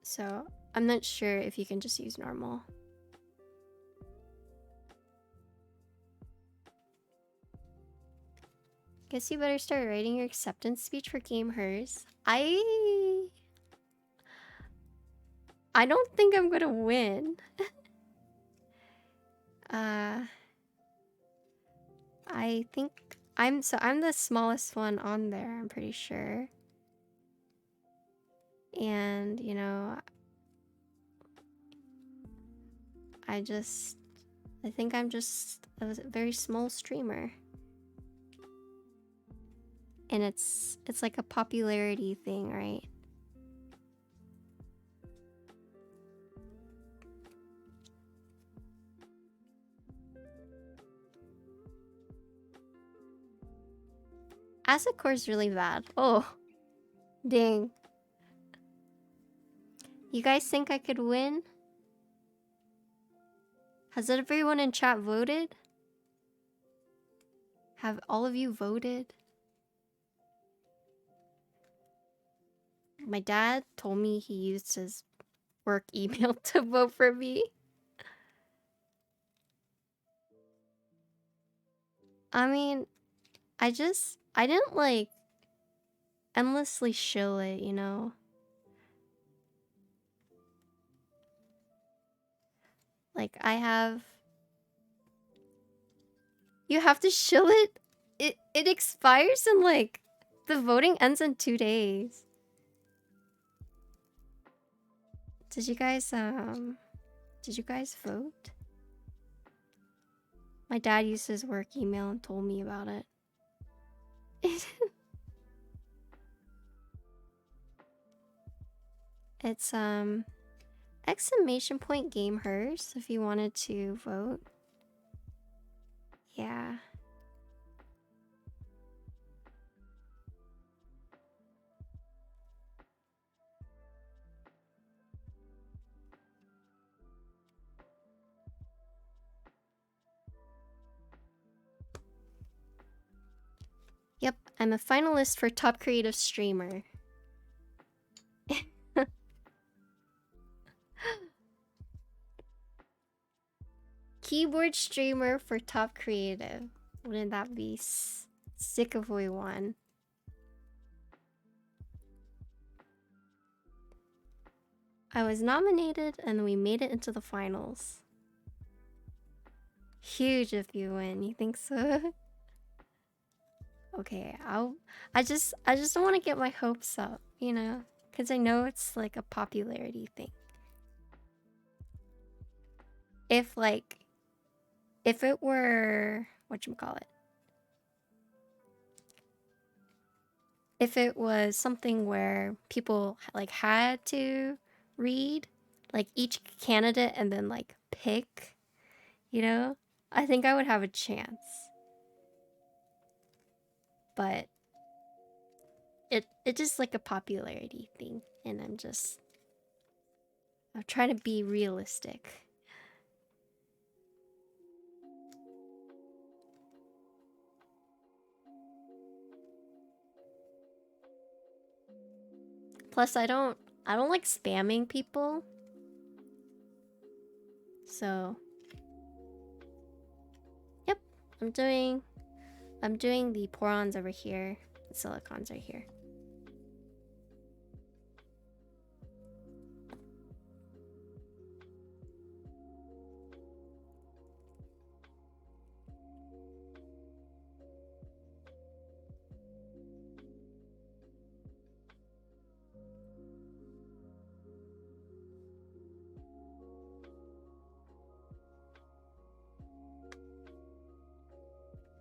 S1: So I'm not sure if you can just use normal. Guess you better start writing your acceptance speech for Game Hers. I don't think I'm gonna win. I think I'm the smallest one on there, I'm pretty sure. And, you know, I think I'm just a very small streamer. And it's like a popularity thing, right? Acid core is really bad. Oh, dang. You guys think I could win? Has everyone in chat voted? Have all of you voted? My dad told me he used his work email to vote for me. I mean, I didn't like endlessly shill it, you know? Like you have to shill it? It expires in like, the voting ends in 2 days. Did you guys vote? My dad used his work email and told me about it. It's exclamation point game hers if you wanted to vote. Yeah. Yep, I'm a finalist for top creative streamer. Keyboard streamer for top creative. Wouldn't that be sick if we won? I was nominated and we made it into the finals. Huge if you win. You think so? Okay, I just don't want to get my hopes up, you know, Because I know it's like a popularity thing. If it were, whatchamacallit, if it was something where people like had to read like each candidate and then like pick, you know, I think I would have a chance. But it's just like a popularity thing, and I'm trying to be realistic. Plus I don't like spamming people. So yep, I'm doing the porons over here. The silicons are here.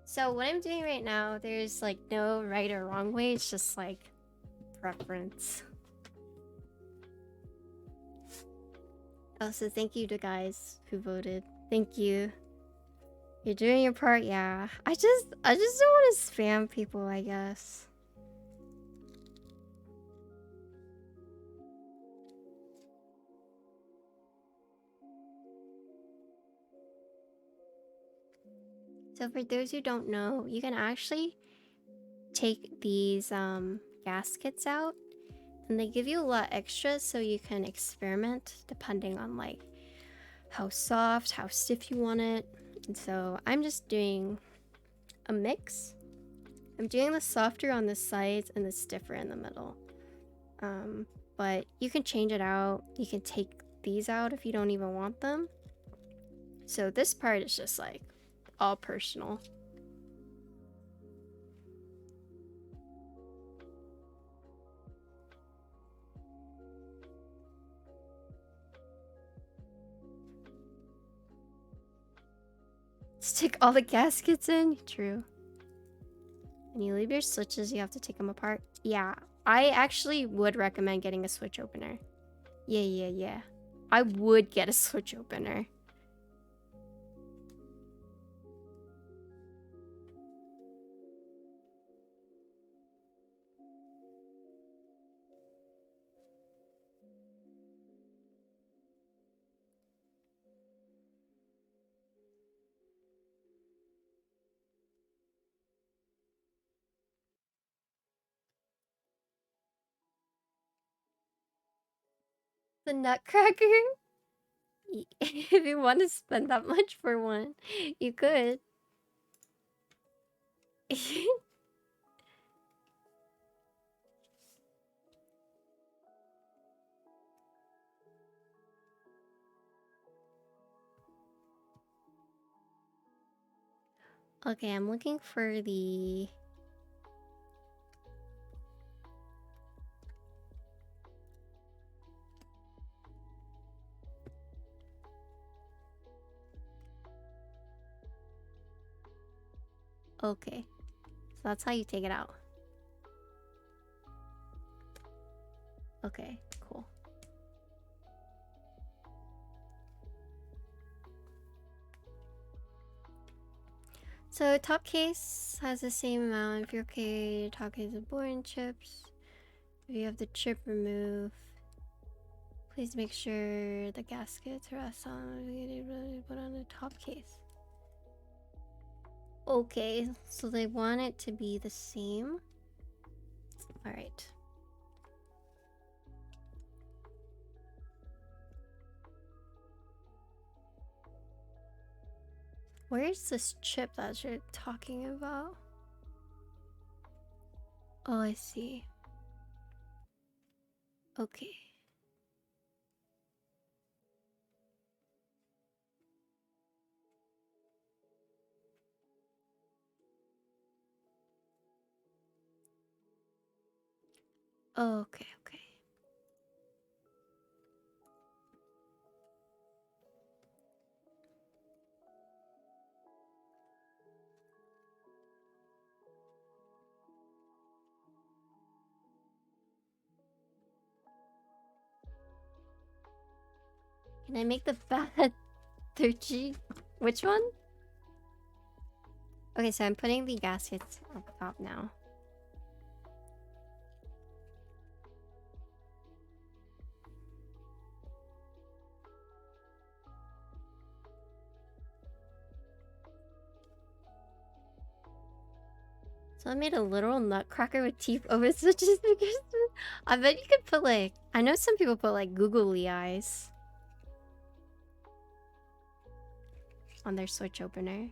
S1: So what I'm doing right now, there's like no right or wrong way. It's just like preference. Oh, so thank you to guys who voted. Thank you. You're doing your part, yeah. I just don't want to spam people, I guess. So for those who don't know, you can actually take these gaskets out, and they give you a lot extra so you can experiment depending on like how soft, how stiff you want it. And so I'm just doing a mix. I'm doing the softer on the sides and the stiffer in the middle. But you can change it out. You can take these out if you don't even want them. So this part is just like all personal. Stick all the gaskets in? True. And you leave your switches, you have to take them apart. Yeah, I actually would recommend getting a switch opener. Yeah. I would get a switch opener. The Nutcracker? If you want to spend that much for one, you could. Okay, I'm looking for the... Okay, so that's how you take it out. Okay, cool. So top case has the same amount. If you're okay, top case of boring chips. If you have the chip removed, please make sure the gaskets rest on put on the top case. Okay, so they want it to be the same. All right. Where's this chip that you're talking about? Oh, I see. Okay. Oh, okay. Can I make the bad 30? Which one? Okay, so I'm putting the gaskets up top now. So I made a literal nutcracker with teeth over switches. I bet you could put like... I know some people put like googly eyes on their Switch opener.